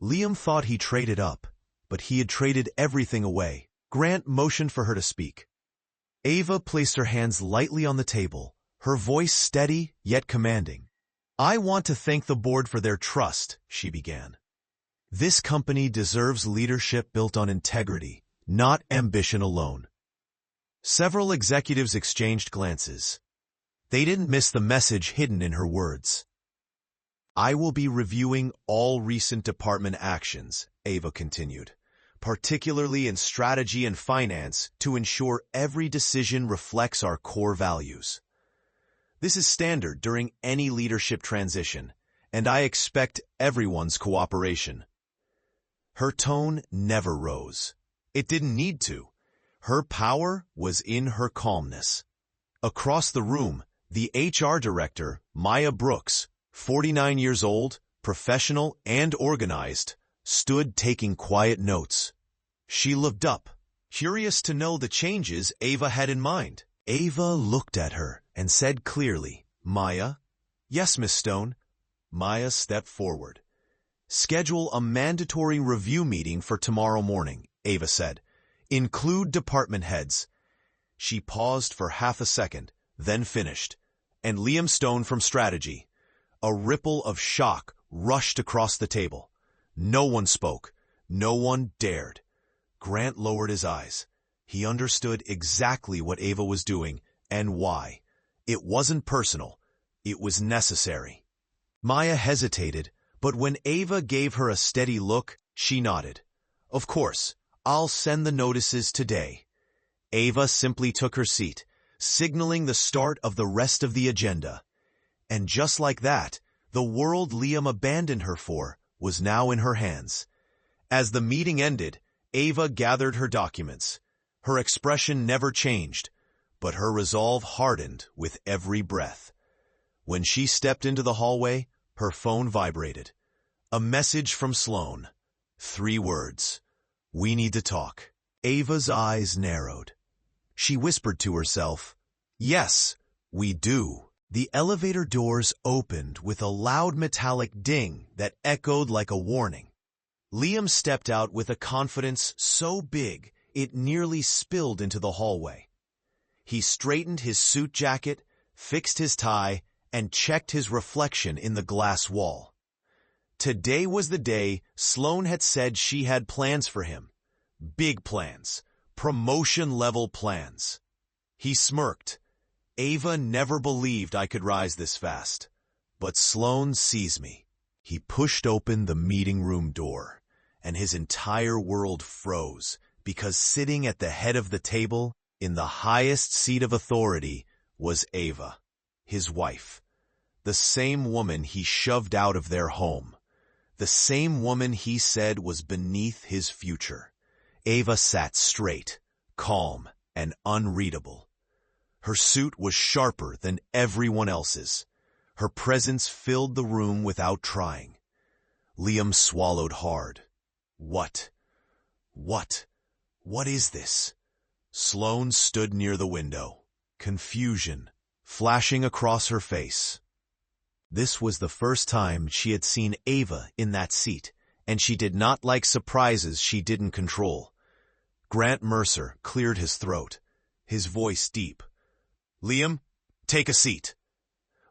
[SPEAKER 1] Liam thought he traded up, but he had traded everything away. Grant motioned for her to speak. Ava placed her hands lightly on the table, her voice steady yet commanding. I want to thank the board for their trust, she began. This company deserves leadership built on integrity, not ambition alone. Several executives exchanged glances. They didn't miss the message hidden in her words. I will be reviewing all recent department actions, Ava continued, particularly in strategy and finance, to ensure every decision reflects our core values. This is standard during any leadership transition, and I expect everyone's cooperation. Her tone never rose. It didn't need to. Her power was in her calmness. Across the room, the HR director, Maya Brooks, 49 years old, professional and organized, stood taking quiet notes. She looked up, curious to know the changes Ava had in mind. Ava looked at her and said clearly, "Maya?" "Yes, Miss Stone." Maya stepped forward. "Schedule a mandatory review meeting for tomorrow morning," Ava said. "Include department heads." She paused for half a second, then finished. "And Liam Stone from Strategy." A ripple of shock rushed across the table. No one spoke. No one dared. Grant lowered his eyes. He understood exactly what Ava was doing and why. It wasn't personal. It was necessary. Maya hesitated, but when Ava gave her a steady look, she nodded. "Of course, I'll send the notices today." Ava simply took her seat, signaling the start of the rest of the agenda. And just like that, the world Liam abandoned her for was now in her hands. As the meeting ended, Ava gathered her documents. Her expression never changed, but her resolve hardened with every breath. When she stepped into the hallway, her phone vibrated. A message from Sloane. 3 words. "We need to talk." Ava's eyes narrowed. She whispered to herself, "Yes, we do." The elevator doors opened with a loud metallic ding that echoed like a warning. Liam stepped out with a confidence so big it nearly spilled into the hallway. He straightened his suit jacket, fixed his tie, and checked his reflection in the glass wall. Today was the day Sloane had said she had plans for him. Big plans. Promotion-level plans. He smirked. "Ava never believed I could rise this fast. But Sloane sees me." He pushed open the meeting room door, and his entire world froze, because sitting at the head of the table, in the highest seat of authority, was Ava, his wife. The same woman he shoved out of their home. The same woman he said was beneath his future. Ava sat straight, calm, and unreadable. Her suit was sharper than everyone else's. Her presence filled the room without trying. Liam swallowed hard. What is this? Sloane stood near the window, confusion flashing across her face. This was the first time she had seen Ava in that seat, and she did not like surprises she didn't control. Grant Mercer cleared his throat, his voice deep. "Liam, take a seat."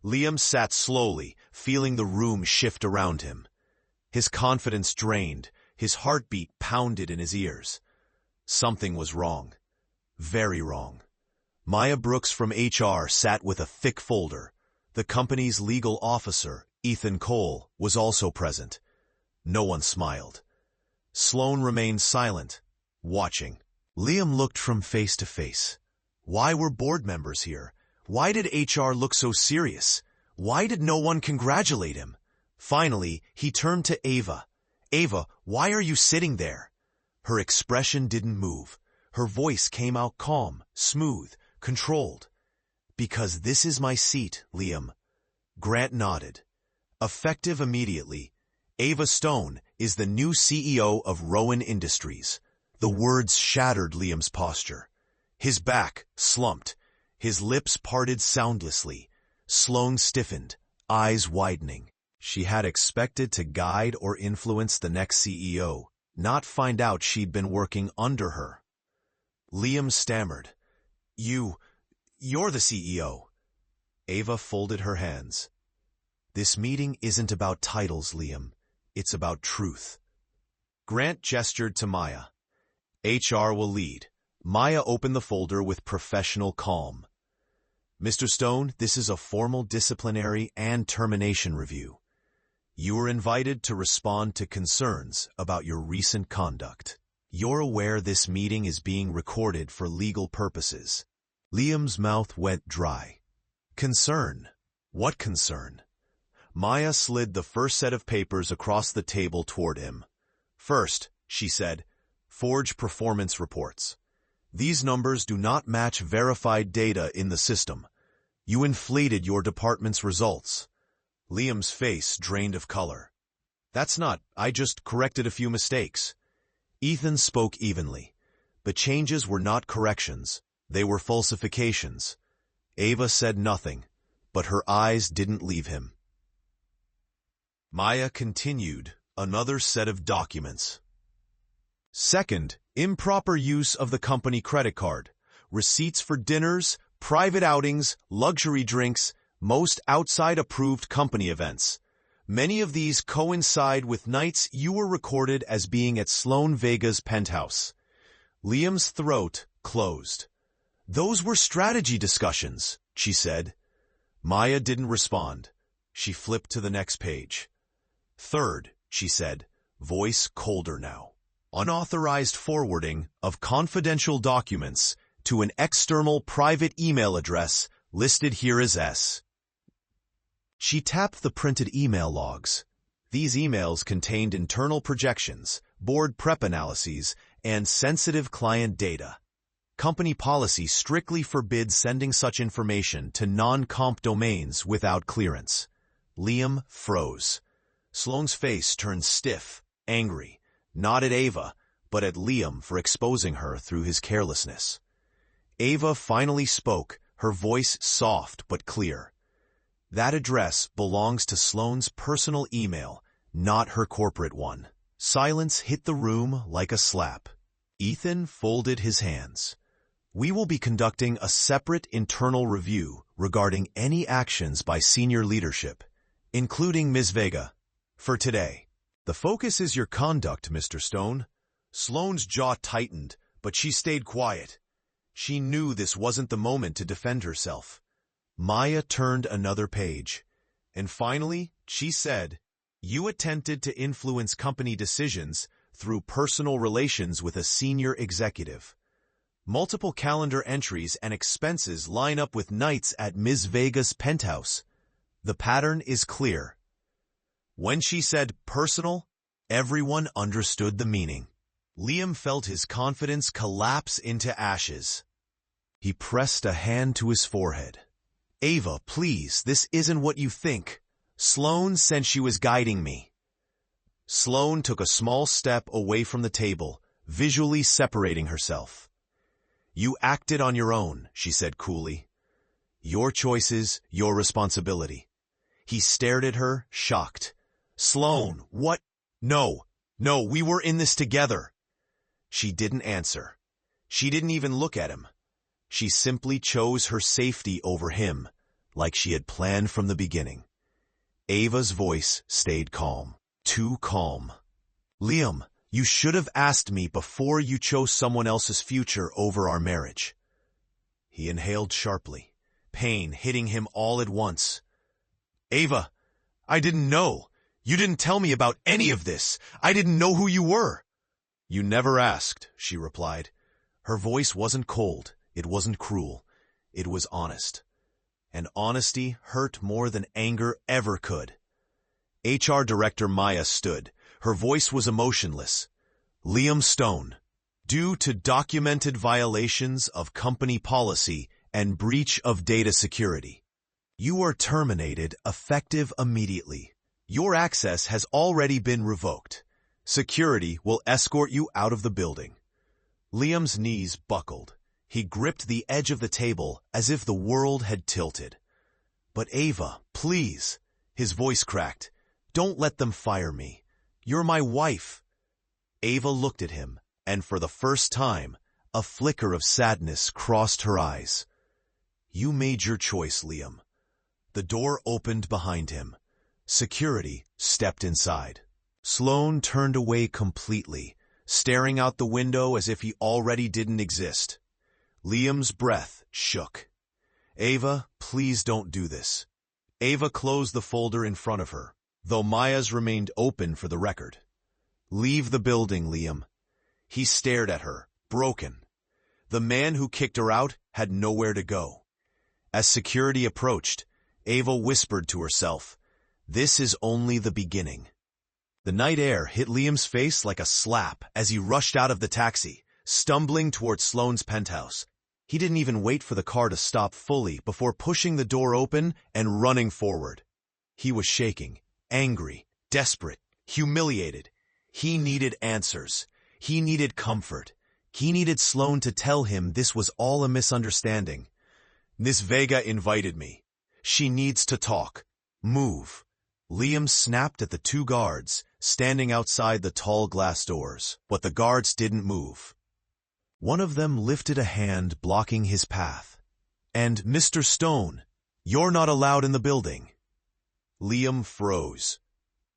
[SPEAKER 1] Liam sat slowly, feeling the room shift around him. His confidence drained, his heartbeat pounded in his ears. Something was wrong. Very wrong. Maya Brooks from HR sat with a thick folder. The company's legal officer, Ethan Cole, was also present. No one smiled. Sloane remained silent, watching. Liam looked from face to face. Why were board members here? Why did HR look so serious? Why did no one congratulate him? Finally, he turned to Ava. "Ava, why are you sitting there?" Her expression didn't move. Her voice came out calm, smooth, controlled. "Because this is my seat, Liam." Grant nodded. Effective immediately, Ava Stone is the new CEO of Rowan Industries. The words shattered Liam's posture. His back slumped. His lips parted soundlessly. Sloane stiffened, eyes widening. She had expected to guide or influence the next CEO, not find out she'd been working under her. Liam stammered. You're the CEO." Ava folded her hands. "This meeting isn't about titles, Liam. It's about truth." Grant gestured to Maya. "HR will lead." Maya opened the folder with professional calm. "Mr. Stone, this is a formal disciplinary and termination review. You are invited to respond to concerns about your recent conduct. You're aware this meeting is being recorded for legal purposes." Liam's mouth went dry. Concern? What concern? Maya slid the first set of papers across the table toward him. "First," she said, "forge performance reports." These numbers do not match verified data in the system. You inflated your department's results. Liam's face drained of color. That's not, I just corrected a few mistakes. Ethan spoke evenly, but changes were not corrections. They were falsifications. Ava said nothing, but her eyes didn't leave him. Maya continued, another set of documents. Second, improper use of the company credit card. Receipts for dinners, private outings, luxury drinks, most outside-approved company events. Many of these coincide with nights you were recorded as being at Sloane Vega's penthouse. Liam's throat closed. Those were strategy discussions, she said. Maya didn't respond. She flipped to the next page. Third, she said, voice colder now. Unauthorized forwarding of confidential documents to an external private email address listed here as S. She tapped the printed email logs. These emails contained internal projections, board prep analyses, and sensitive client data. Company policy strictly forbids sending such information to non-comp domains without clearance. Liam froze. Sloane's face turned stiff, angry, not at Ava, but at Liam for exposing her through his carelessness. Ava finally spoke, her voice soft but clear. That address belongs to Sloane's personal email, not her corporate one. Silence hit the room like a slap. Ethan folded his hands. We will be conducting a separate internal review regarding any actions by senior leadership, including Ms. Vega, for today. The focus is your conduct, Mr. Stone. Sloane's jaw tightened, but she stayed quiet. She knew this wasn't the moment to defend herself. Maya turned another page, and finally, she said, you attempted to influence company decisions through personal relations with a senior executive. Multiple calendar entries and expenses line up with nights at Ms. Vega's penthouse. The pattern is clear. When she said personal, everyone understood the meaning. Liam felt his confidence collapse into ashes. He pressed a hand to his forehead. Ava, please, this isn't what you think. Sloane said she was guiding me. Sloane took a small step away from the table, visually separating herself. You acted on your own, she said coolly. Your choices, your responsibility. He stared at her, shocked. Sloane, what? No, we were in this together. She didn't answer. She didn't even look at him. She simply chose her safety over him, like she had planned from the beginning. Ava's voice stayed calm, too calm. Liam, you should have asked me before you chose someone else's future over our marriage. He inhaled sharply, pain hitting him all at once. Ava, I didn't know. You didn't tell me about any of this. I didn't know who you were. You never asked, she replied. Her voice wasn't cold. It wasn't cruel. It was honest. And honesty hurt more than anger ever could. HR Director Maya stood. Her voice was emotionless. Liam Stone, due to documented violations of company policy and breach of data security, you are terminated effective immediately. Your access has already been revoked. Security will escort you out of the building. Liam's knees buckled. He gripped the edge of the table as if the world had tilted. But Ava, please, his voice cracked. Don't let them fire me. You're my wife. Ava looked at him, and for the first time, a flicker of sadness crossed her eyes. You made your choice, Liam. The door opened behind him. Security stepped inside. Sloane turned away completely, staring out the window as if he already didn't exist. Liam's breath shook. Ava, please don't do this. Ava closed the folder in front of her, though Maya's remained open for the record. Leave the building, Liam. He stared at her, broken. The man who kicked her out had nowhere to go. As security approached, Ava whispered to herself, this is only the beginning. The night air hit Liam's face like a slap as he rushed out of the taxi, stumbling toward Sloane's penthouse. He didn't even wait for the car to stop fully before pushing the door open and running forward. He was shaking, angry, desperate, humiliated. He needed answers. He needed comfort. He needed Sloane to tell him this was all a misunderstanding. Miss Vega invited me. She needs to talk. Move. Liam snapped at the two guards, standing outside the tall glass doors, but the guards didn't move. One of them lifted a hand blocking his path. "And Mr. Stone, you're not allowed in the building." Liam froze.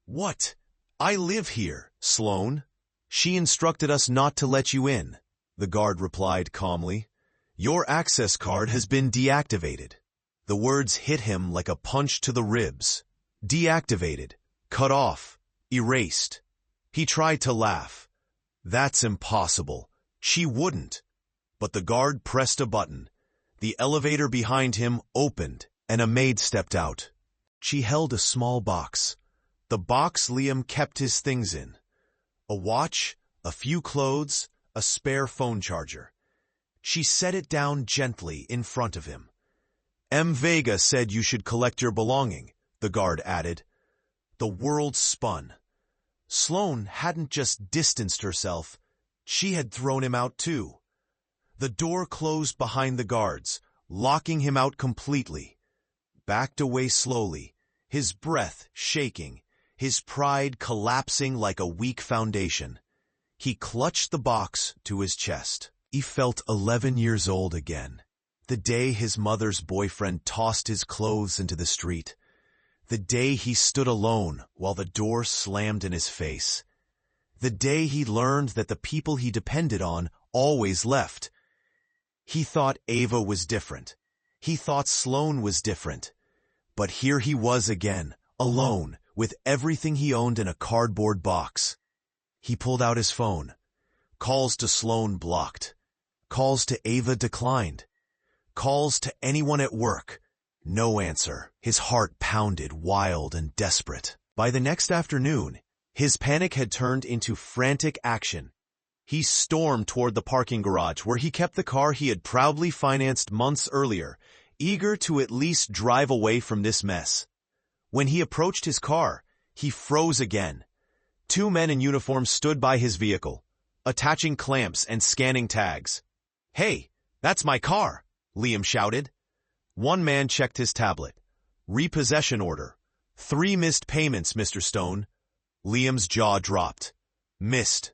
[SPEAKER 1] "What? I live here, Sloane. She instructed us not to let you in," the guard replied calmly. "Your access card has been deactivated." The words hit him like a punch to the ribs. Deactivated, cut off, erased. He tried to laugh. "That's impossible. She wouldn't." But the guard pressed a button. The elevator behind him opened, and a maid stepped out. She held a small box. The box Liam kept his things in. A watch, a few clothes, a spare phone charger. She set it down gently in front of him. "M. Vega said you should collect your belonging," the guard added. The world spun. Sloane hadn't just distanced herself, she had thrown him out too. The door closed behind the guards, locking him out completely. Backed away slowly, his breath shaking, his pride collapsing like a weak foundation. He clutched the box to his chest. He felt 11 years old again. The day his mother's boyfriend tossed his clothes into the street. The day he stood alone while the door slammed in his face. The day he learned that the people he depended on always left. He thought Ava was different. He thought Sloane was different. But here he was again, alone, with everything he owned in a cardboard box. He pulled out his phone. Calls to Sloane blocked. Calls to Ava declined. Calls to anyone at work. No answer. His heart pounded, wild and desperate. By the next afternoon, his panic had turned into frantic action. He stormed toward the parking garage where he kept the car he had proudly financed months earlier, eager to at least drive away from this mess. When he approached his car, he froze again. Two men in uniform stood by his vehicle, attaching clamps and scanning tags. "Hey, that's my car," Liam shouted. One man checked his tablet. "Repossession order. 3 missed payments, Mr. Stone." Liam's jaw dropped. "Missed?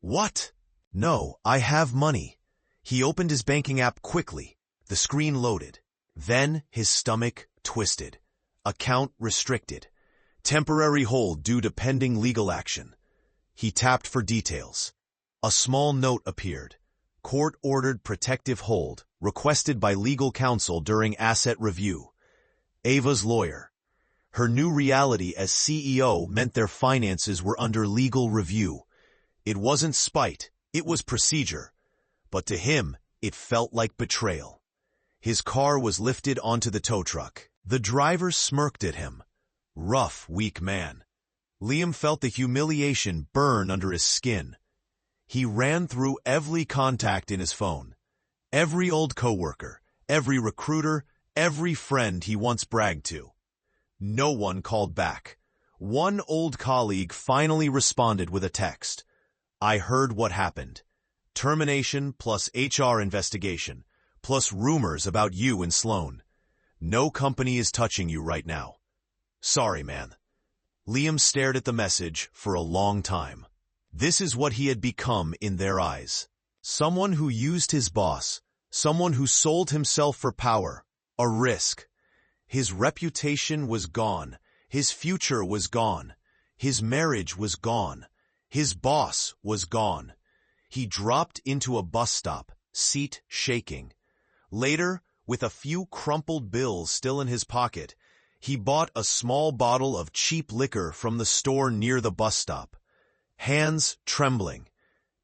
[SPEAKER 1] What?" "No, I have money." He opened his banking app quickly. The screen loaded. Then his stomach twisted. Account restricted. Temporary hold due to pending legal action. He tapped for details. A small note appeared. Court-ordered protective hold, requested by legal counsel during asset review. Ava's lawyer. Her new reality as CEO meant their finances were under legal review. It wasn't spite, it was procedure. But to him, it felt like betrayal. His car was lifted onto the tow truck. The driver smirked at him. Rough, weak man. Liam felt the humiliation burn under his skin. He ran through every contact in his phone. Every old coworker, every recruiter, every friend he once bragged to. No one called back. One old colleague finally responded with a text. "I heard what happened. Termination plus HR investigation, plus rumors about you and Sloane. No company is touching you right now. Sorry, man." Liam stared at the message for a long time. This is what he had become in their eyes. Someone who used his boss, someone who sold himself for power, a risk. His reputation was gone, his future was gone, his marriage was gone, his boss was gone. He dropped into a bus stop, seat shaking. Later, with a few crumpled bills still in his pocket, he bought a small bottle of cheap liquor from the store near the bus stop. Hands trembling,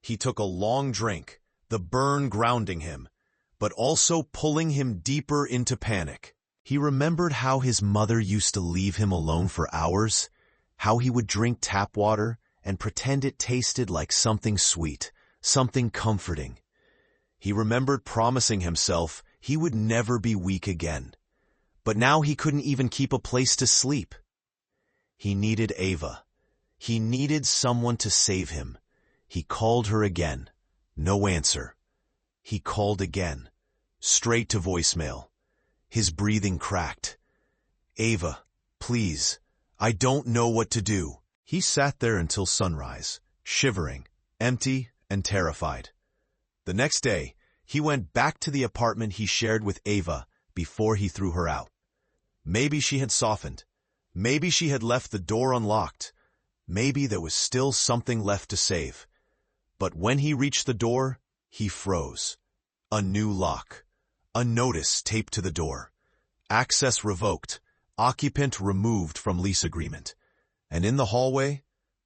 [SPEAKER 1] he took a long drink, the burn grounding him, but also pulling him deeper into panic. He remembered how his mother used to leave him alone for hours, how he would drink tap water and pretend it tasted like something sweet, something comforting. He remembered promising himself he would never be weak again. But now he couldn't even keep a place to sleep. He needed Ava. He needed someone to save him. He called her again. No answer. He called again. Straight to voicemail. His breathing cracked. "Ava, please. I don't know what to do." He sat there until sunrise, shivering, empty and terrified. The next day, he went back to the apartment he shared with Ava before he threw her out. Maybe she had softened. Maybe she had left the door unlocked. Maybe there was still something left to save. But when he reached the door, he froze. A new lock. A notice taped to the door. Access revoked. Occupant removed from lease agreement. And in the hallway,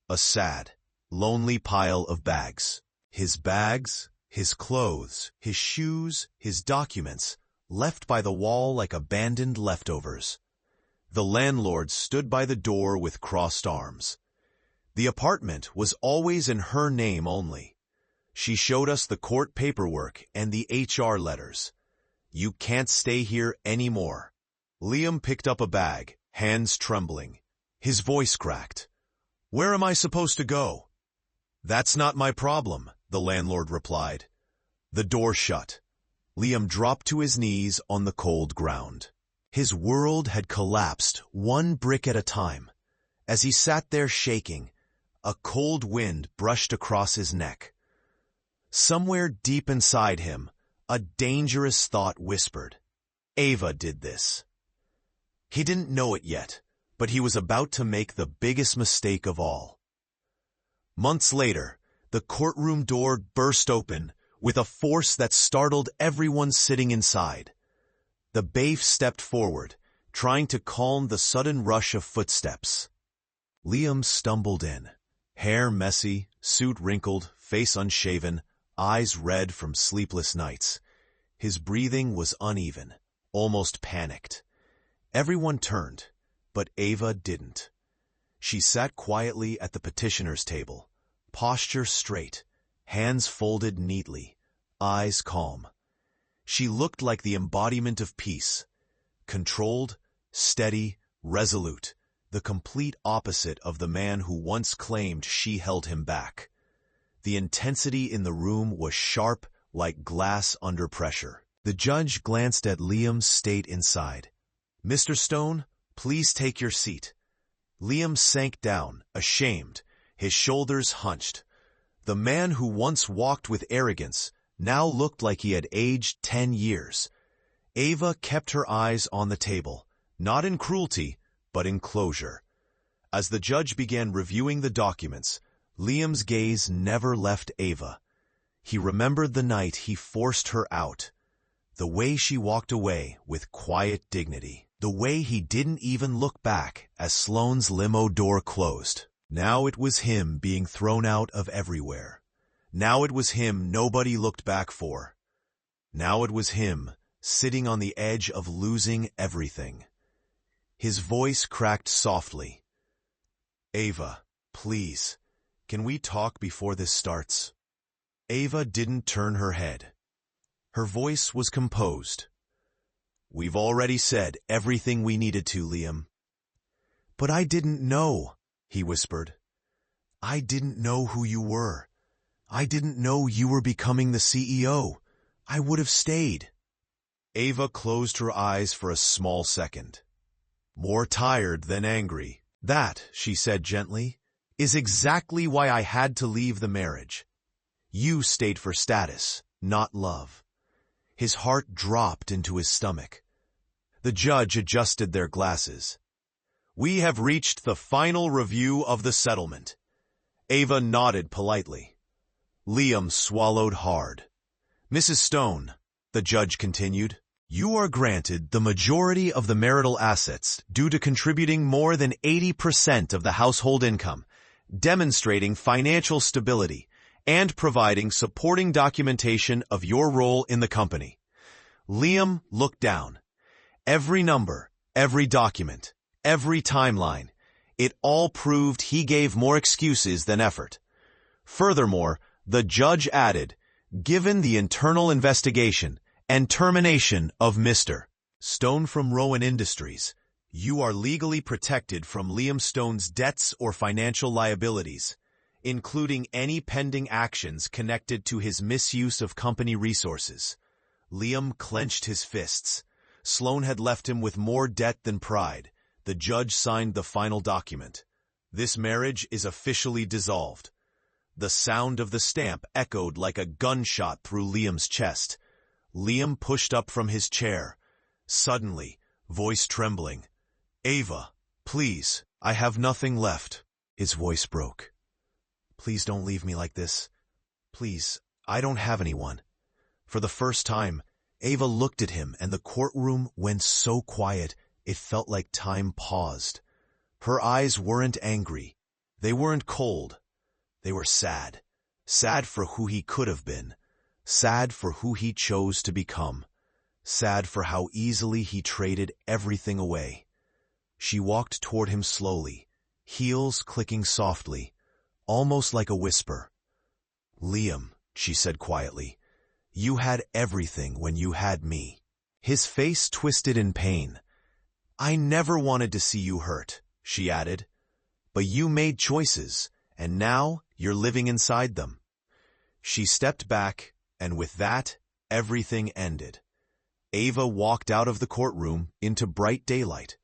[SPEAKER 1] a sad, lonely pile of bags. His bags, his clothes, his shoes, his documents, left by the wall like abandoned leftovers. The landlord stood by the door with crossed arms. The apartment was always in her name only. She showed us the court paperwork and the HR letters. "You can't stay here anymore." Liam picked up a bag, hands trembling. His voice cracked. "Where am I supposed to go?" "That's not my problem," the landlord replied. The door shut. Liam dropped to his knees on the cold ground. His world had collapsed one brick at a time. As he sat there shaking, a cold wind brushed across his neck. Somewhere deep inside him, a dangerous thought whispered, "Ava did this." He didn't know it yet, but he was about to make the biggest mistake of all. Months later, the courtroom door burst open with a force that startled everyone sitting inside. The bailiff stepped forward, trying to calm the sudden rush of footsteps. Liam stumbled in, hair messy, suit wrinkled, face unshaven, eyes red from sleepless nights. His breathing was uneven, almost panicked. Everyone turned, but Ava didn't. She sat quietly at the petitioner's table, posture straight, hands folded neatly, eyes calm. She looked like the embodiment of peace, controlled, steady, resolute, the complete opposite of the man who once claimed she held him back. The intensity in the room was sharp like glass under pressure. The judge glanced at Liam's state inside. "Mr. Stone, please take your seat." Liam sank down, ashamed, his shoulders hunched. The man who once walked with arrogance now looked like he had aged 10 years. Ava kept her eyes on the table, not in cruelty, but in closure. As the judge began reviewing the documents, Liam's gaze never left Ava. He remembered the night he forced her out, the way she walked away with quiet dignity, the way he didn't even look back as Sloane's limo door closed. Now it was him being thrown out of everywhere. Now it was him nobody looked back for. Now it was him sitting on the edge of losing everything. His voice cracked softly. "Ava, please, can we talk before this starts?" Ava didn't turn her head. Her voice was composed. "We've already said everything we needed to, Liam." "But I didn't know," he whispered. "I didn't know who you were. I didn't know you were becoming the CEO. I would have stayed." Ava closed her eyes for a small second. More tired than angry. "That," she said gently, "is exactly why I had to leave the marriage. You stayed for status, not love." His heart dropped into his stomach. The judge adjusted their glasses. "We have reached the final review of the settlement." Ava nodded politely. Liam swallowed hard. "Mrs. Stone," the judge continued, "you are granted the majority of the marital assets due to contributing more than 80% of the household income, demonstrating financial stability, and providing supporting documentation of your role in the company." Liam looked down. Every number, every document, every timeline, it all proved he gave more excuses than effort. Furthermore, The judge added, "Given the internal investigation and termination of Mr. Stone from Rowan Industries, you are legally protected from Liam Stone's debts or financial liabilities, including any pending actions connected to his misuse of company resources." Liam clenched his fists. Sloane had left him with more debt than pride. The judge signed the final document. "This marriage is officially dissolved." The sound of the stamp echoed like a gunshot through Liam's chest. Liam pushed up from his chair. Suddenly, voice trembling, "Ava, please, I have nothing left." His voice broke. "Please don't leave me like this. Please, I don't have anyone." For the first time, Ava looked at him and the courtroom went so quiet it felt like time paused. Her eyes weren't angry. They weren't cold. They were sad. Sad for who he could have been. Sad for who he chose to become. Sad for how easily he traded everything away. She walked toward him slowly, heels clicking softly, almost like a whisper. "Liam," she said quietly, "you had everything when you had me." His face twisted in pain. "I never wanted to see you hurt," she added. "But you made choices, and now you're living inside them." She stepped back, and with that, everything ended. Ava walked out of the courtroom into bright daylight.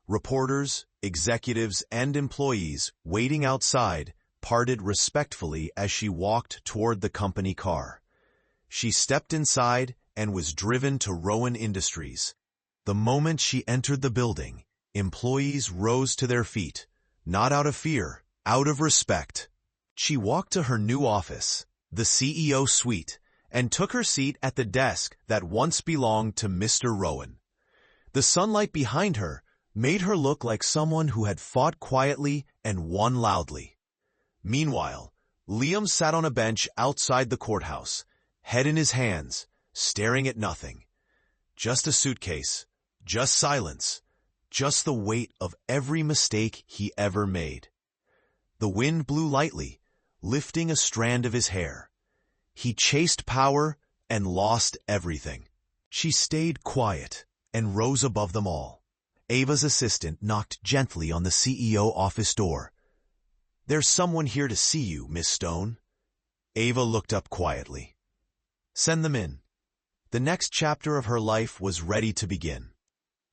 [SPEAKER 1] Reporters, executives, and employees waiting outside parted respectfully as she walked toward the company car. She stepped inside and was driven to Rowan Industries. The moment she entered the building, employees rose to their feet, not out of fear, out of respect. She walked to her new office, the CEO suite, and took her seat at the desk that once belonged to Mr. Rowan. The sunlight behind her made her look like someone who had fought quietly and won loudly. Meanwhile, Liam sat on a bench outside the courthouse, head in his hands, staring at nothing. Just a suitcase, just silence, just the weight of every mistake he ever made. The wind blew lightly, lifting a strand of his hair. He chased power and lost everything. She stayed quiet and rose above them all. Ava's assistant knocked gently on the CEO office door. "There's someone here to see you, Miss Stone." Ava looked up quietly. "Send them in." The next chapter of her life was ready to begin.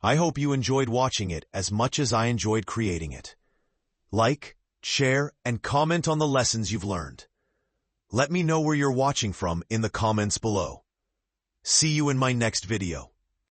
[SPEAKER 1] I hope you enjoyed watching it as much as I enjoyed creating it. Like, share, and comment on the lessons you've learned. Let me know where you're watching from in the comments below. See you in my next video.